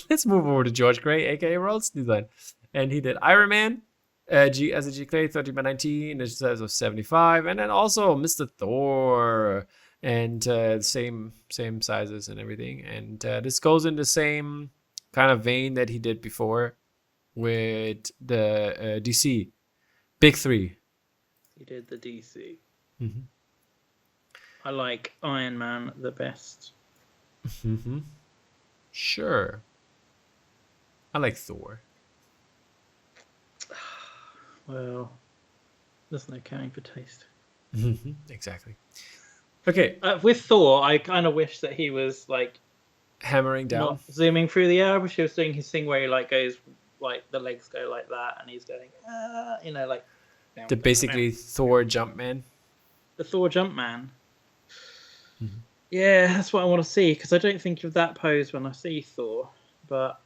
Speaker 1: Let's move over to George Gray, aka World's Design, and he did Iron Man as a G-Clay 30 by 19, it says of 75, and then also Mr. Thor, and same sizes and everything, and this goes in the same kind of vein that he did before with the DC Big Three.
Speaker 2: He did the DC. I like Iron Man the best.
Speaker 1: Sure. I like Thor.
Speaker 2: Well, there's no counting for taste.
Speaker 1: Exactly. Okay.
Speaker 2: With Thor, I kind of wish that he was like
Speaker 1: hammering down,
Speaker 2: not zooming through the air. I wish he was doing his thing where he like goes like the legs go like that, and he's going, like
Speaker 1: the basically Thor Jumpman.
Speaker 2: The Thor Jumpman. Yeah, that's what I want to see because I don't think of that pose when I see Thor, but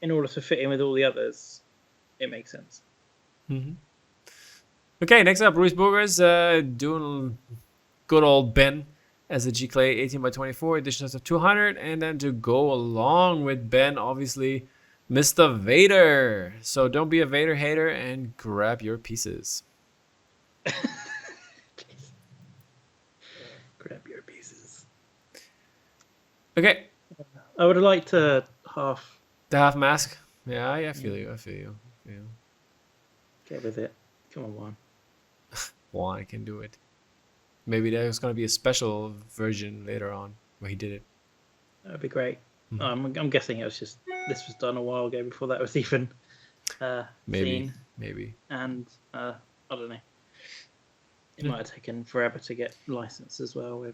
Speaker 2: in order to fit in with all the others, it makes sense.
Speaker 1: Okay, next up, Ruiz Boogers doing good old Ben as a G-Clay 18 by 24 edition of 200, and then to go along with Ben, obviously, Mr. Vader. So don't be a Vader hater and grab your pieces.
Speaker 2: Grab your pieces.
Speaker 1: Okay.
Speaker 2: I would have liked to half.
Speaker 1: The half mask. Yeah, I feel you. I feel you.
Speaker 2: Get with it. Come on, Juan.
Speaker 1: Juan can do it. Maybe there's going to be a special version later on where he did it.
Speaker 2: That would be great. I'm guessing it was just this was done a while ago before that was even seen.
Speaker 1: Maybe.
Speaker 2: And I don't know. It might have taken forever to get licensed as well.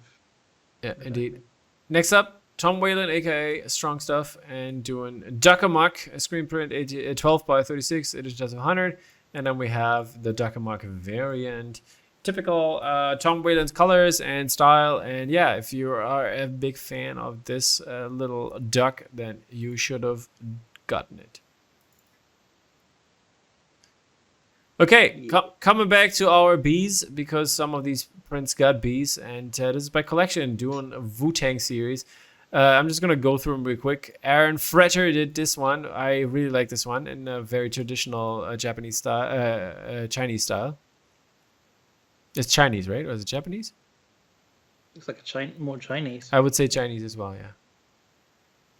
Speaker 1: Yeah, indeed. Next up, Tom Whalen, aka Strong Stuff, and doing Duck Amuck, a screen print 12 by 36, edition of 100. And then we have the Duck Amuck variant. Typical Tom Whalen's colors and style. And yeah, if you are a big fan of this little duck, then you should have gotten it. Okay, coming back to our bees, because some of these prints got bees, and this is by Collection, doing a Wu-Tang series. I'm just going to go through them real quick. Aaron Fretter did this one. I really like this one in a very traditional Japanese style, Chinese style. It's Chinese, right? Or is it Japanese?
Speaker 2: Looks like more Chinese.
Speaker 1: I would say Chinese as well, yeah.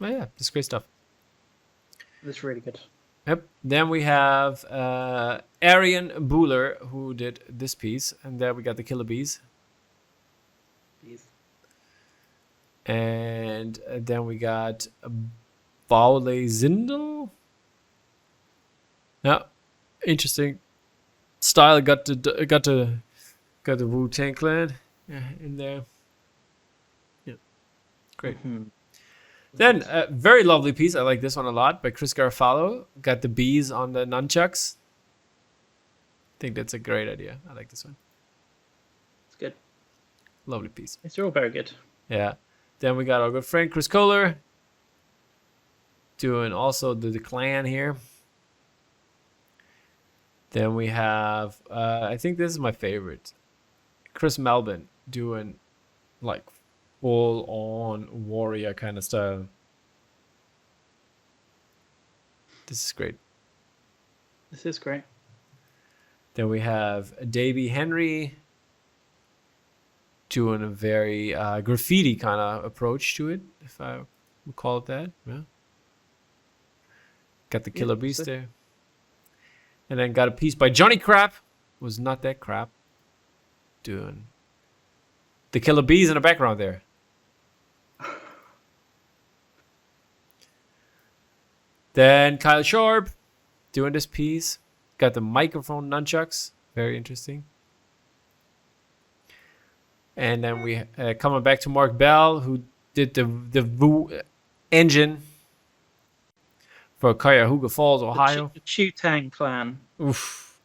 Speaker 1: Well, yeah, it's great stuff.
Speaker 2: That's really good.
Speaker 1: Yep. Then we have Arian Buhler, who did this piece. And there we got the Killer Bees.
Speaker 2: Bees.
Speaker 1: And then we got Baule Zindel. Yeah, interesting style. Got the Wu-Tang Clan in there. Yeah, great.
Speaker 2: Mm-hmm.
Speaker 1: Then a very lovely piece. I like this one a lot by Chris Garofalo. Got the bees on the nunchucks. I think that's a great idea. I like this one.
Speaker 2: It's good.
Speaker 1: Lovely piece.
Speaker 2: It's all very good.
Speaker 1: Yeah. Then we got our good friend Chris Kohler doing also the clan here. Then we have, I think this is my favorite, Chris Melvin doing like full on warrior kind of style. This is great.
Speaker 2: This is great.
Speaker 1: Then we have Davey Henry doing a very graffiti kind of approach to it, if I would call it that. Yeah. Got the Killer Beast there. And then got a piece by Johnny Crap. Was not that crap. Doing the Killer Bees in the background there. Then Kyle Sharp doing this piece. Got the microphone nunchucks. Very interesting. And then we coming back to Mark Bell, who did the Vu engine for Cuyahoga Falls, Ohio.
Speaker 2: The Chu-Tang clan.
Speaker 1: Oof.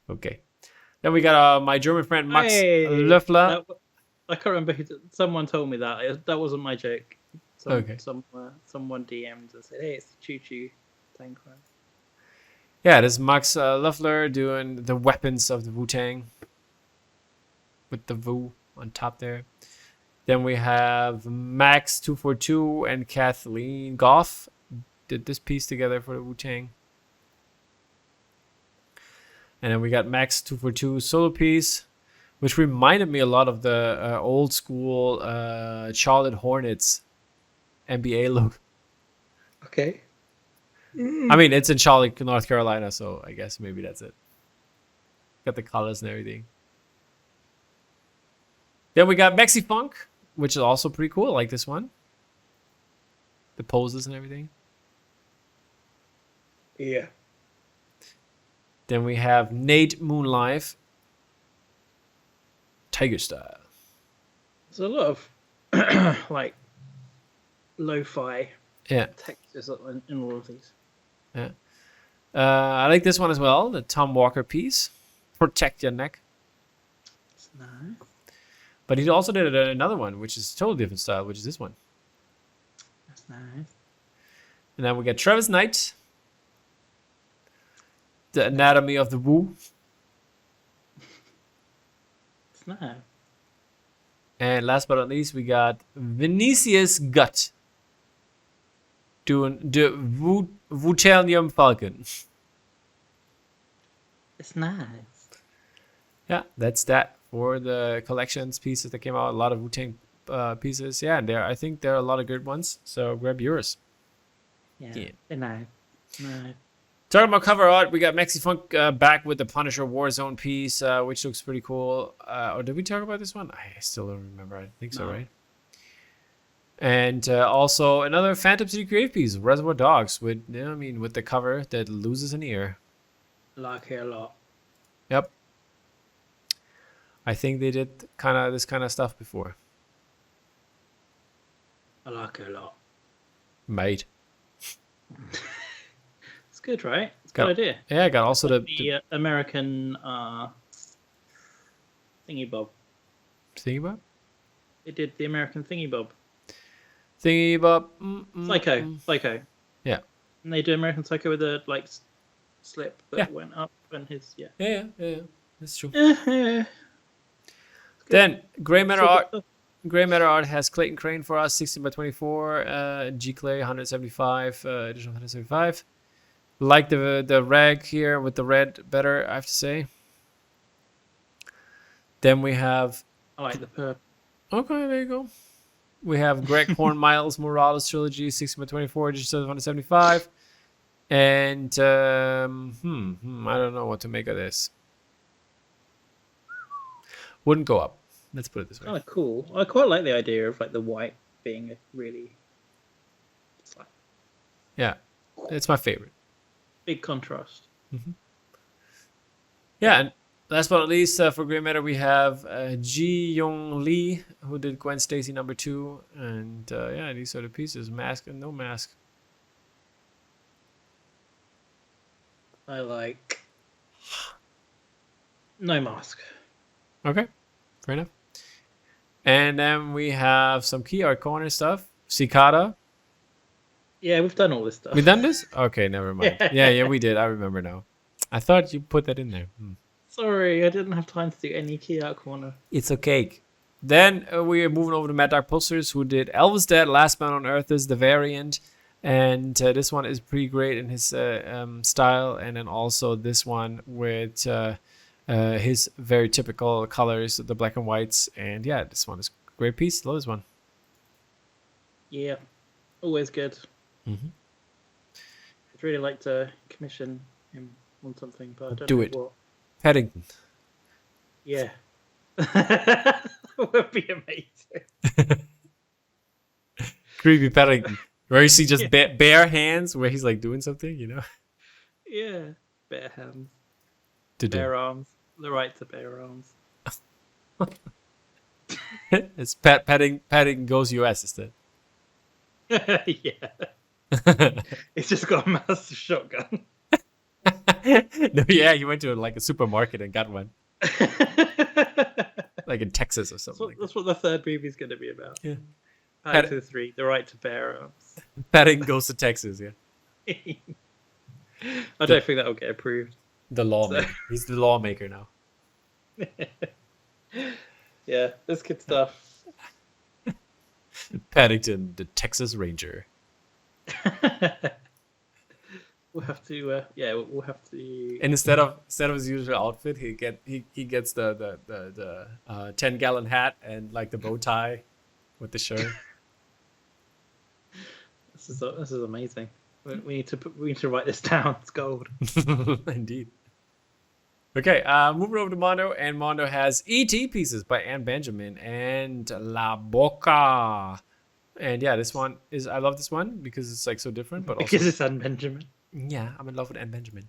Speaker 1: Okay. Then we got my German friend Max Löffler.
Speaker 2: I can't remember who. Someone told me that. That wasn't my joke.
Speaker 1: Okay.
Speaker 2: Someone DM'd and said, "Hey, it's the Chu-Tang clan."
Speaker 1: Yeah, this is Max Löffler doing the weapons of the Wu-Tang with the Wu on top there. Then we have Max 242 and Kathleen Goff did this piece together for the Wu-Tang. And then we got Max 242 solo piece, which reminded me a lot of the old school Charlotte Hornets NBA look.
Speaker 2: Okay.
Speaker 1: I mean, it's in Charlotte, North Carolina, so I guess maybe that's it. Got the colors and everything. Then we got Maxi Funk, which is also pretty cool. I like this one. The poses and everything.
Speaker 2: Yeah.
Speaker 1: Then we have Nate Moonlife. Tiger style.
Speaker 2: There's a lot of like lo-fi textures in all of these.
Speaker 1: Yeah. I like this one as well. The Tom Walker piece. Protect your neck.
Speaker 2: It's nice.
Speaker 1: But he also did another one, which is a totally different style, which is this one.
Speaker 2: That's nice.
Speaker 1: And then we got Travis Knight. The Anatomy of the Wu.
Speaker 2: It's nice.
Speaker 1: And last but not least, we got Vinicius Gut doing the Vutelium Falcon.
Speaker 2: It's nice.
Speaker 1: Yeah, that's that for the collections pieces that came out. A lot of Wu-Tang pieces. Yeah, and I think there are a lot of good ones. So grab yours.
Speaker 2: Yeah. They're nice. Nice.
Speaker 1: Talking about cover art, we got Maxi Funk back with the Punisher Warzone piece, which looks pretty cool. Or did we talk about this one? I still don't remember. I think so, right? And also another Phantom City Creative piece, Reservoir Dogs, with with the cover that loses an ear.
Speaker 2: Like it a lot.
Speaker 1: Yep. I think they did this kind of stuff before.
Speaker 2: I like it a lot.
Speaker 1: Mate.
Speaker 2: It's good, right? It's a good idea.
Speaker 1: Yeah, I got also
Speaker 2: the American thingy bob.
Speaker 1: Thingy bob?
Speaker 2: They did the American thingy bob.
Speaker 1: Thingy bob.
Speaker 2: Psycho.
Speaker 1: Yeah.
Speaker 2: And they do American Psycho with a slip that went up and his
Speaker 1: Yeah. That's true. Then Grey Matter art. Grey Matter art has Clayton Crane for us, 16 by 24, G Clay 175, edition 175. Like the rag here with the red better, I have to say. Then we have.
Speaker 2: I like the purple.
Speaker 1: Okay, there you go. We have Greg Horn Miles Morales trilogy, 16 by 24, edition 175. And I don't know what to make of this. Wouldn't go up. Let's put it this way.
Speaker 2: Kind of cool. I quite like the idea of the white being a really.
Speaker 1: Yeah, it's my favorite.
Speaker 2: Big contrast.
Speaker 1: Mm-hmm. Yeah, and last but not least, for Grey Matter, we have Ji Young Lee, who did Gwen Stacy #2, and these are the pieces: mask and no mask.
Speaker 2: I like no mask.
Speaker 1: Okay, fair enough. And then we have some key art corner stuff. Cicada.
Speaker 2: Yeah, we've done all this stuff.
Speaker 1: We done this? Okay, never mind. Yeah, we did. I remember now. I thought you put that in there.
Speaker 2: Sorry, I didn't have time to do any key art corner.
Speaker 1: It's okay. Then we are moving over to Mad Dark Posters, who did Elvis Dead, Last Man on Earth is the variant. And this one is pretty great in his style. And then also this one with his very typical colors, the black and whites. And yeah, this one is a great piece. Love this one.
Speaker 2: Yeah, always good.
Speaker 1: Mm-hmm.
Speaker 2: I'd really like to commission him on something, but I don't
Speaker 1: Do
Speaker 2: know
Speaker 1: it.
Speaker 2: what.
Speaker 1: Paddington.
Speaker 2: Yeah. That would be amazing.
Speaker 1: Creepy Paddington. Where you see just bare hands where he's doing something,
Speaker 2: Yeah. Bare hands.
Speaker 1: To do.
Speaker 2: Bare arms. The right to bare arms.
Speaker 1: It's Paddington Goes US instead.
Speaker 2: Yeah. He's just got a massive shotgun.
Speaker 1: No, yeah, he went to a supermarket and got one. In Texas or something.
Speaker 2: That's what the third movie's going to be about.
Speaker 1: Yeah.
Speaker 2: Paddington 3, The Right to Bear Arms.
Speaker 1: Paddington Goes to Texas, yeah.
Speaker 2: I don't think that'll get approved.
Speaker 1: The lawmaker. He's the lawmaker now.
Speaker 2: Yeah, that's good stuff.
Speaker 1: Paddington, the Texas Ranger.
Speaker 2: We'll have to. We'll have to.
Speaker 1: And instead of his usual outfit, he gets the 10-gallon hat and the bow tie with the shirt.
Speaker 2: This is amazing. We need to write this down. It's gold.
Speaker 1: Indeed. Okay, moving over to Mondo, and Mondo has E.T. pieces by Anne Benjamin and La Boca. And yeah, this one I love this one because it's so different, but also
Speaker 2: because it's Anne Benjamin.
Speaker 1: Yeah, I'm in love with Anne Benjamin.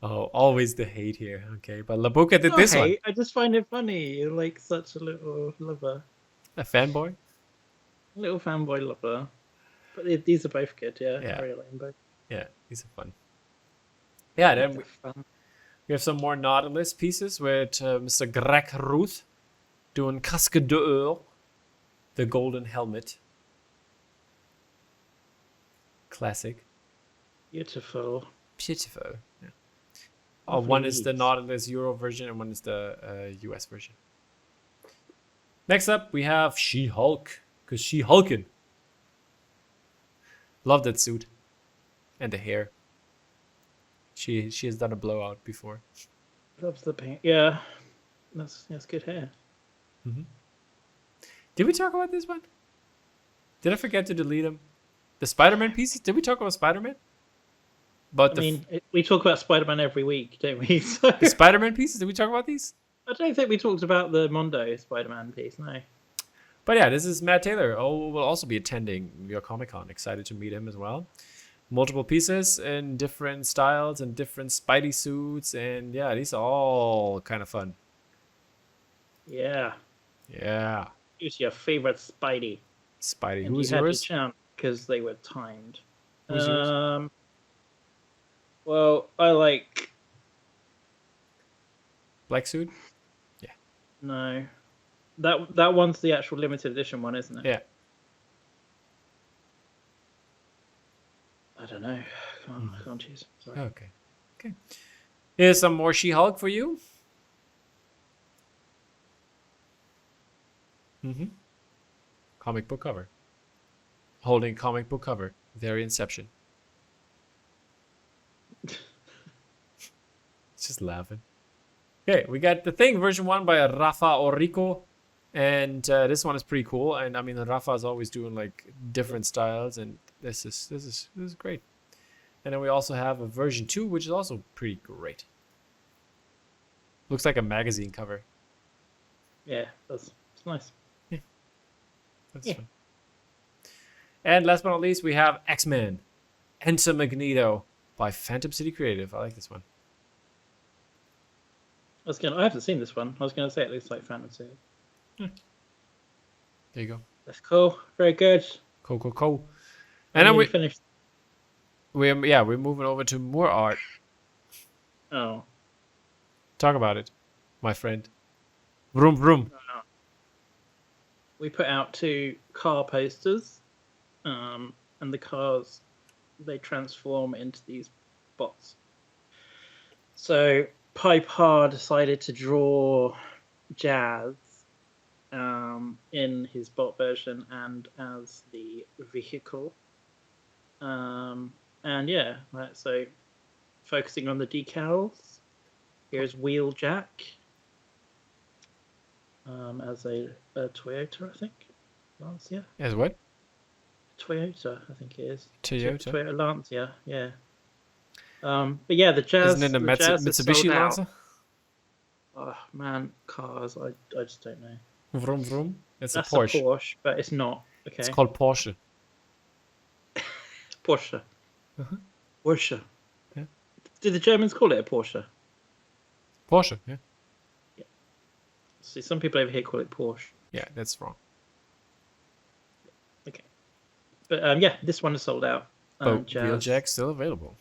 Speaker 1: Oh, always the hate here. Okay, but La Boca did this one.
Speaker 2: I just find it funny. You're such a little lover.
Speaker 1: A fanboy?
Speaker 2: A little fanboy lover. But these are both good, yeah.
Speaker 1: Yeah.
Speaker 2: I really like them both.
Speaker 1: Yeah, these are fun. Yeah, then we have some more Nautilus pieces with Mr. Greg Ruth doing Casque d'Or, the golden helmet. Classic.
Speaker 2: Beautiful.
Speaker 1: Beautiful. Yeah. One is the
Speaker 2: Please.
Speaker 1: Nautilus Euro version and one is the US version. Next up, we have She-Hulk. Because She-Hulkin. Love that suit. And the hair. She has done a blowout before.
Speaker 2: Loves the paint. Yeah, that's good hair.
Speaker 1: Did we talk about this one? Did I forget to delete them? The Spider-Man pieces? Did we talk about Spider-Man? But
Speaker 2: We talk about Spider-Man every week, don't we? So,
Speaker 1: the Spider-Man pieces? Did we talk about these?
Speaker 2: I don't think we talked about the Mondo Spider-Man piece, no.
Speaker 1: But yeah, this is Matt Taylor. Will also be attending New York Comic Con. Excited to meet him as well. Multiple pieces in different styles and different Spidey suits. And yeah, these are all kind of fun.
Speaker 2: Yeah.
Speaker 1: Yeah.
Speaker 2: Who's your favorite Spidey?
Speaker 1: Spidey.
Speaker 2: And
Speaker 1: Who's
Speaker 2: you
Speaker 1: yours?
Speaker 2: had to chant because they were timed.
Speaker 1: Who's yours?
Speaker 2: Well, I like...
Speaker 1: Black suit? Yeah.
Speaker 2: No. That one's the actual limited edition one, isn't it?
Speaker 1: Yeah.
Speaker 2: I don't know. I can't choose. Sorry.
Speaker 1: Okay. Here's some more She-Hulk for you. Comic book cover. Holding comic book cover. Very Inception. It's just laughing. Okay, we got The Thing version 1 by Rafa Orrico. And this one is pretty cool. And I mean, Rafa is always doing like different styles, and this is great. And then we also have a version 2, which is also pretty great. Looks like a magazine cover.
Speaker 2: Yeah, it's nice.
Speaker 1: That's fun. And last but not least, we have X-Men Enter Magneto by Phantom City Creative. I like this one.
Speaker 2: I haven't seen this one. I was gonna say it looks like Phantom City.
Speaker 1: There you go.
Speaker 2: That's cool. Very good.
Speaker 1: Cool. And then
Speaker 2: we finished.
Speaker 1: we're moving over to more art.
Speaker 2: Oh.
Speaker 1: Talk about it, my friend. Vroom vroom.
Speaker 2: We put out 2 car posters, and the cars, they transform into these bots. So Piper decided to draw Jazz in his bot version and as the vehicle. And yeah, so focusing on the decals, here's Wheeljack as a Toyota, I think. Lancia?
Speaker 1: As what?
Speaker 2: Toyota, I think it is.
Speaker 1: Toyota?
Speaker 2: Toyota Lancia, yeah. But yeah, the Jazz.
Speaker 1: Isn't it a
Speaker 2: Jazz is
Speaker 1: Mitsubishi
Speaker 2: sold out.
Speaker 1: Lancer?
Speaker 2: Oh man, cars, I just don't know.
Speaker 1: Vroom vroom. It's
Speaker 2: That's
Speaker 1: a Porsche.
Speaker 2: a Porsche, but it's not. Okay.
Speaker 1: It's called Porsche.
Speaker 2: Porsche. Porsche.
Speaker 1: Yeah.
Speaker 2: Do the Germans call it a Porsche?
Speaker 1: Porsche, yeah.
Speaker 2: See, some people over here call it Porsche.
Speaker 1: Yeah, that's wrong.
Speaker 2: Okay. But yeah, this one is sold out.
Speaker 1: But
Speaker 2: Jazz.
Speaker 1: Wheeljack's still available.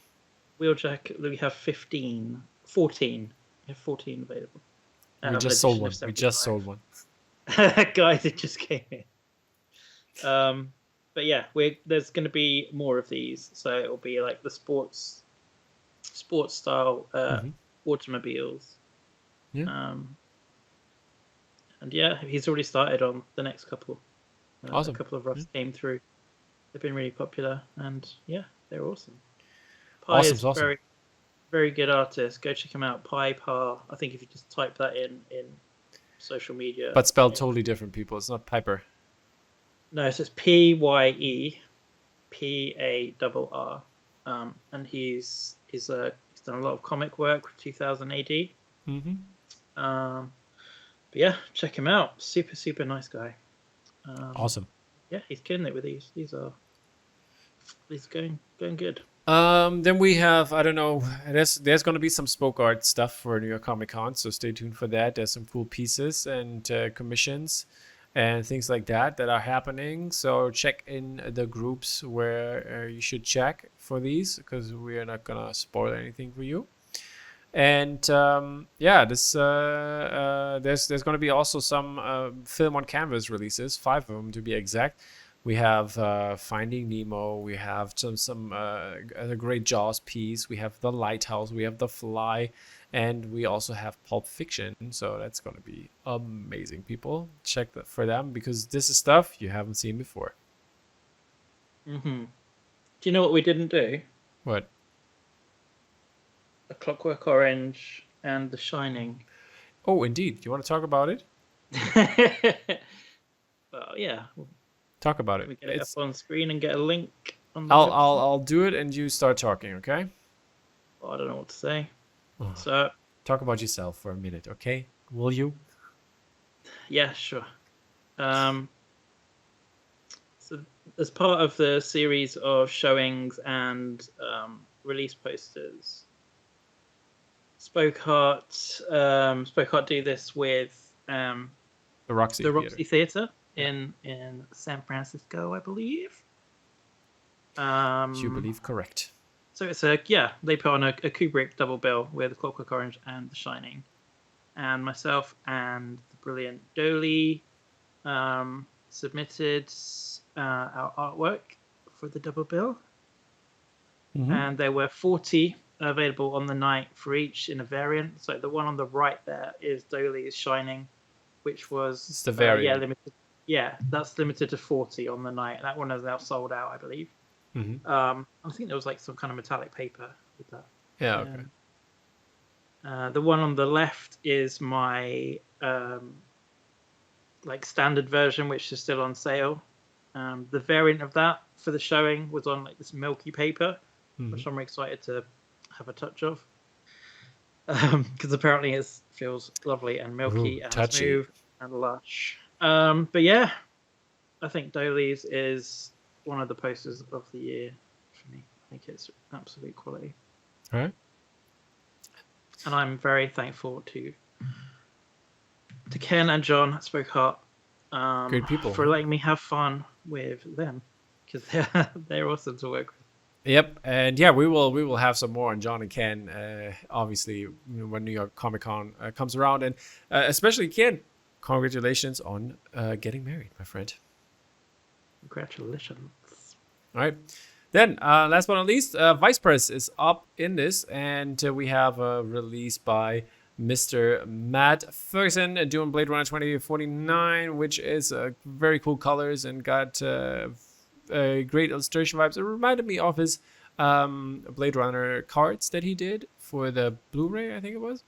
Speaker 2: Wheeljack, we have 14. We have 14 available.
Speaker 1: We just sold one. We just sold one.
Speaker 2: Guys, it just came in. But yeah, there's going to be more of these. So it'll be like the sports style automobiles.
Speaker 1: Yeah.
Speaker 2: And yeah, he's already started on the next couple.
Speaker 1: Awesome.
Speaker 2: A couple of roughs came through. They've been really popular, and yeah, they're awesome. Pi is
Speaker 1: Awesome.
Speaker 2: very, very good artist. Go check him out. Pi Par. I think if you just type that in social media.
Speaker 1: But spelled totally different, people. It's not Piper.
Speaker 2: No, it says PYEPARR. And he's done a lot of comic work for 2000 AD.
Speaker 1: Mm-hmm.
Speaker 2: But yeah, check him out. Super, super nice guy.
Speaker 1: Awesome.
Speaker 2: Yeah, he's killing it with these. These are going good.
Speaker 1: Then we have, I don't know, there's going to be some spoke art stuff for New York Comic Con, so stay tuned for that. There's some cool pieces and commissions and things like that are happening. So check in the groups where you should check for these, because we are not going to spoil anything for you. And yeah, there's going to be also some film on canvas releases, 5 of them to be exact. We have Finding Nemo. We have some a great Jaws piece. We have The Lighthouse. We have The Fly, and we also have Pulp Fiction. So that's gonna be amazing. People, check that for them because this is stuff you haven't seen before.
Speaker 2: Mm-hmm. Do you know what we didn't do?
Speaker 1: What?
Speaker 2: A Clockwork Orange and The Shining.
Speaker 1: Oh, indeed. You want to talk about it?
Speaker 2: Well, yeah.
Speaker 1: Talk about it.
Speaker 2: We get it
Speaker 1: It's.
Speaker 2: up on screen and get a link on the
Speaker 1: I'll do it, and you start talking. Okay.
Speaker 2: I don't know what to say.
Speaker 1: Oh.
Speaker 2: So
Speaker 1: Talk about yourself for a minute, okay? Will you?
Speaker 2: yeah, sure. So as part of the series of showings and release posters, Spokeheart do this with
Speaker 1: The Roxy.
Speaker 2: the Roxy Theatre in San Francisco, I believe.
Speaker 1: You believe correct.
Speaker 2: So it's they put on a Kubrick double bill with Clockwork Orange and The Shining, and myself and the brilliant Dolly submitted our artwork for the double bill, and there were 40 available on the night for each in a variant. So the one on the right there is Dolly's Shining, which was
Speaker 1: It's the variant.
Speaker 2: limited. Yeah, that's limited to 40 on the night. That one is now sold out, I believe. I think there was like some kind of metallic paper with that.
Speaker 1: Yeah, okay.
Speaker 2: The one on the left is my like standard version, which is still on sale. The variant of that for the showing was on like this milky paper, which I'm excited to have a touch of, because apparently it feels lovely and milky and
Speaker 1: touchy.
Speaker 2: smooth and lush. But yeah, I think Dolly's is one of the posters of the year for me. I think it's absolute quality.
Speaker 1: All right.
Speaker 2: And I'm very thankful to Ken and John at Spokeheart
Speaker 1: Great people.
Speaker 2: for letting me have fun with them, because they're awesome to work with.
Speaker 1: Yep, and yeah, we will have some more on John and Ken, obviously when New York Comic Con comes around, and especially Ken. Congratulations on getting married, my friend.
Speaker 2: Congratulations.
Speaker 1: All right. Then, last but not least, Vice Press is up in this, and we have a release by Mr. Matt Ferguson doing Blade Runner 2049, which is very cool colors and got great illustration vibes. It reminded me of his Blade Runner cards that he did for the Blu-ray, I think it was.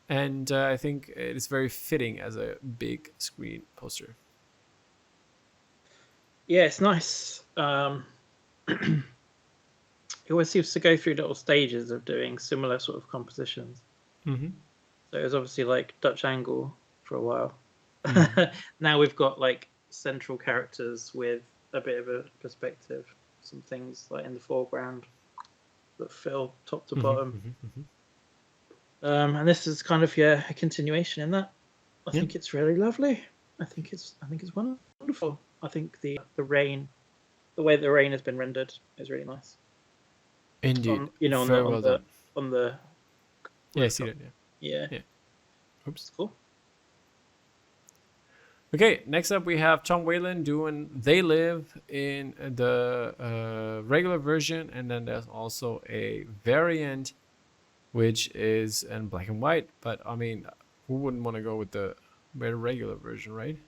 Speaker 1: And I think it is very fitting as a big screen poster.
Speaker 2: Yeah, it's nice. He always seems to go through little stages of doing similar sort of compositions.
Speaker 1: Mm-hmm.
Speaker 2: So it was obviously like Dutch angle for a while. Now we've got like central characters with a bit of a perspective. Some things like in the foreground that fill top to bottom. And this is kind of a continuation in that. I think it's really lovely. I think it's wonderful. I think the rain, the way the rain has been rendered is really nice.
Speaker 1: Indeed.
Speaker 2: On the
Speaker 1: yeah, I see that.
Speaker 2: Yeah.
Speaker 1: Oops.
Speaker 2: Cool.
Speaker 1: Okay, next up we have Tom Whalen doing They Live in the regular version, and then there's also a variant which is in black and white. But I mean, who wouldn't want to go with the regular version, right?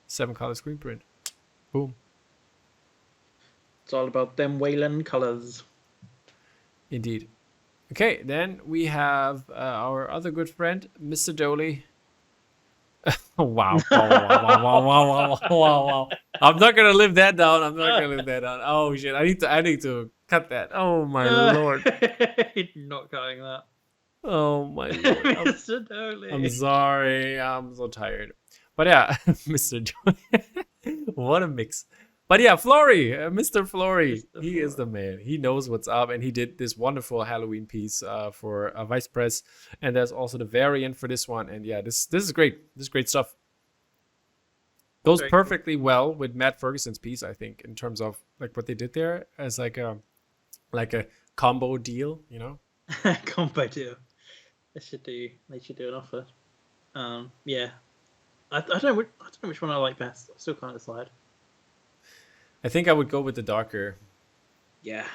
Speaker 1: 7-color screen print. Boom.
Speaker 2: It's all about them Whalen colors.
Speaker 1: Indeed. Okay, then we have our other good friend, Mr. Doley. Wow. Wow. I'm not gonna live that down. Oh shit! I need to cut that. Oh my lord.
Speaker 2: Not cutting that.
Speaker 1: Oh my lord.
Speaker 2: Mr. Doley.
Speaker 1: I'm sorry. I'm so tired. But yeah, Mr. Doley. What a mix. But yeah, Flory, Mr. Flory, he is the man. He knows what's up, and he did this wonderful Halloween piece for Vice Press, and there's also the variant for this one. And yeah, this is great. This is great stuff. Goes perfectly well with Matt Ferguson's piece, I think, in terms of like what they did there as like a combo deal, you know?
Speaker 2: Combo deal. They should do an offer. Yeah, I don't know which one I like best. I still can't decide.
Speaker 1: I think I would go with the darker.
Speaker 2: Yeah.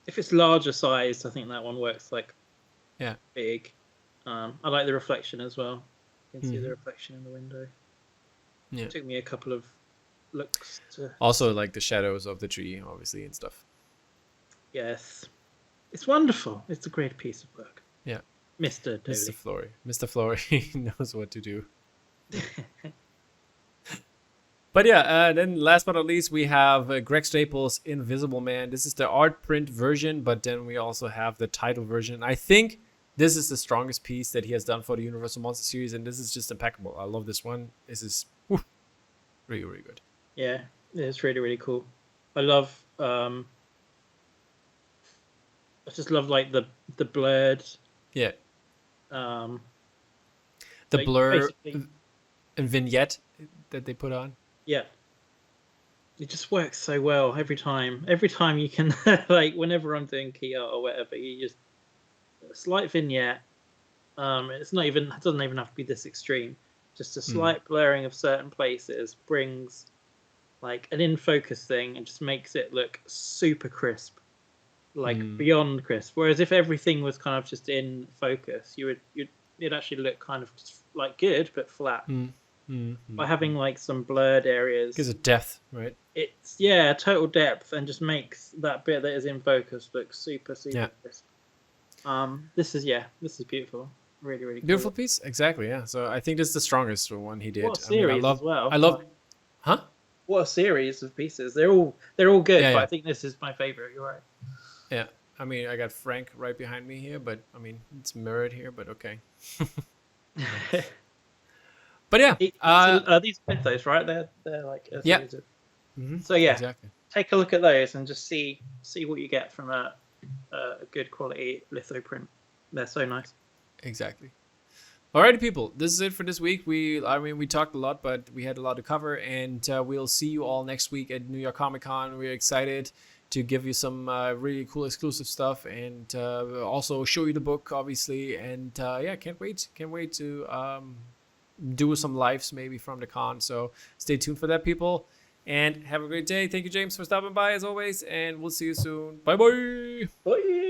Speaker 2: If it's larger size, I think that one works like big. I like the reflection as well. You can see the reflection in the window.
Speaker 1: Yeah.
Speaker 2: It took me a couple of looks to.
Speaker 1: Also, like the shadows of the tree, obviously, and stuff.
Speaker 2: Yes. It's wonderful. It's a great piece of work.
Speaker 1: Yeah.
Speaker 2: Mr.
Speaker 1: Mr. Flory. Mr. Flory knows what to do. But yeah, then last but not least, we have Greg Staples' Invisible Man. This is the art print version, but then we also have the title version. I think this is the strongest piece that he has done for the Universal Monster series, and this is just impeccable. I love this one. This is really, really good.
Speaker 2: Yeah, it's really, really cool. I love. I just love like the blurred.
Speaker 1: Yeah.
Speaker 2: The
Speaker 1: like blur and vignette that they put on.
Speaker 2: Yeah. It just works so well every time. Every time you can like whenever I'm doing key art or whatever, you just a slight vignette. It doesn't even have to be this extreme. Just a slight blurring of certain places brings like an in focus thing and just makes it look super crisp. Like beyond crisp. Whereas if everything was kind of just in focus, it'd actually look kind of just like good but flat. By having like some blurred areas,
Speaker 1: gives it depth, right?
Speaker 2: It's total depth, and just makes that bit that is in focus look super crisp. This is beautiful. Really, really cool.
Speaker 1: Beautiful piece, exactly. Yeah. So I think this is the strongest one he did.
Speaker 2: What a series as well.
Speaker 1: I love, huh?
Speaker 2: What a series of pieces. They're all good, but I think this is my favorite. You're right.
Speaker 1: Yeah. I mean, I got Frank right behind me here, but I mean, it's mirrored here, but okay. But yeah,
Speaker 2: these are those, right? They're like a
Speaker 1: yeah.
Speaker 2: series of... So yeah,
Speaker 1: exactly.
Speaker 2: Take a look at those and just see what you get from a good quality litho print. They're so nice.
Speaker 1: Exactly. Alrighty, people. This is it for this week. We talked a lot, but we had a lot to cover, and we'll see you all next week at New York Comic Con. We're excited to give you some really cool exclusive stuff, and also show you the book, obviously. And can't wait to do some lives maybe from the con. So stay tuned for that, people, and have a great day. Thank you, James, for stopping by as always, and we'll see you soon. Bye.
Speaker 2: Bye.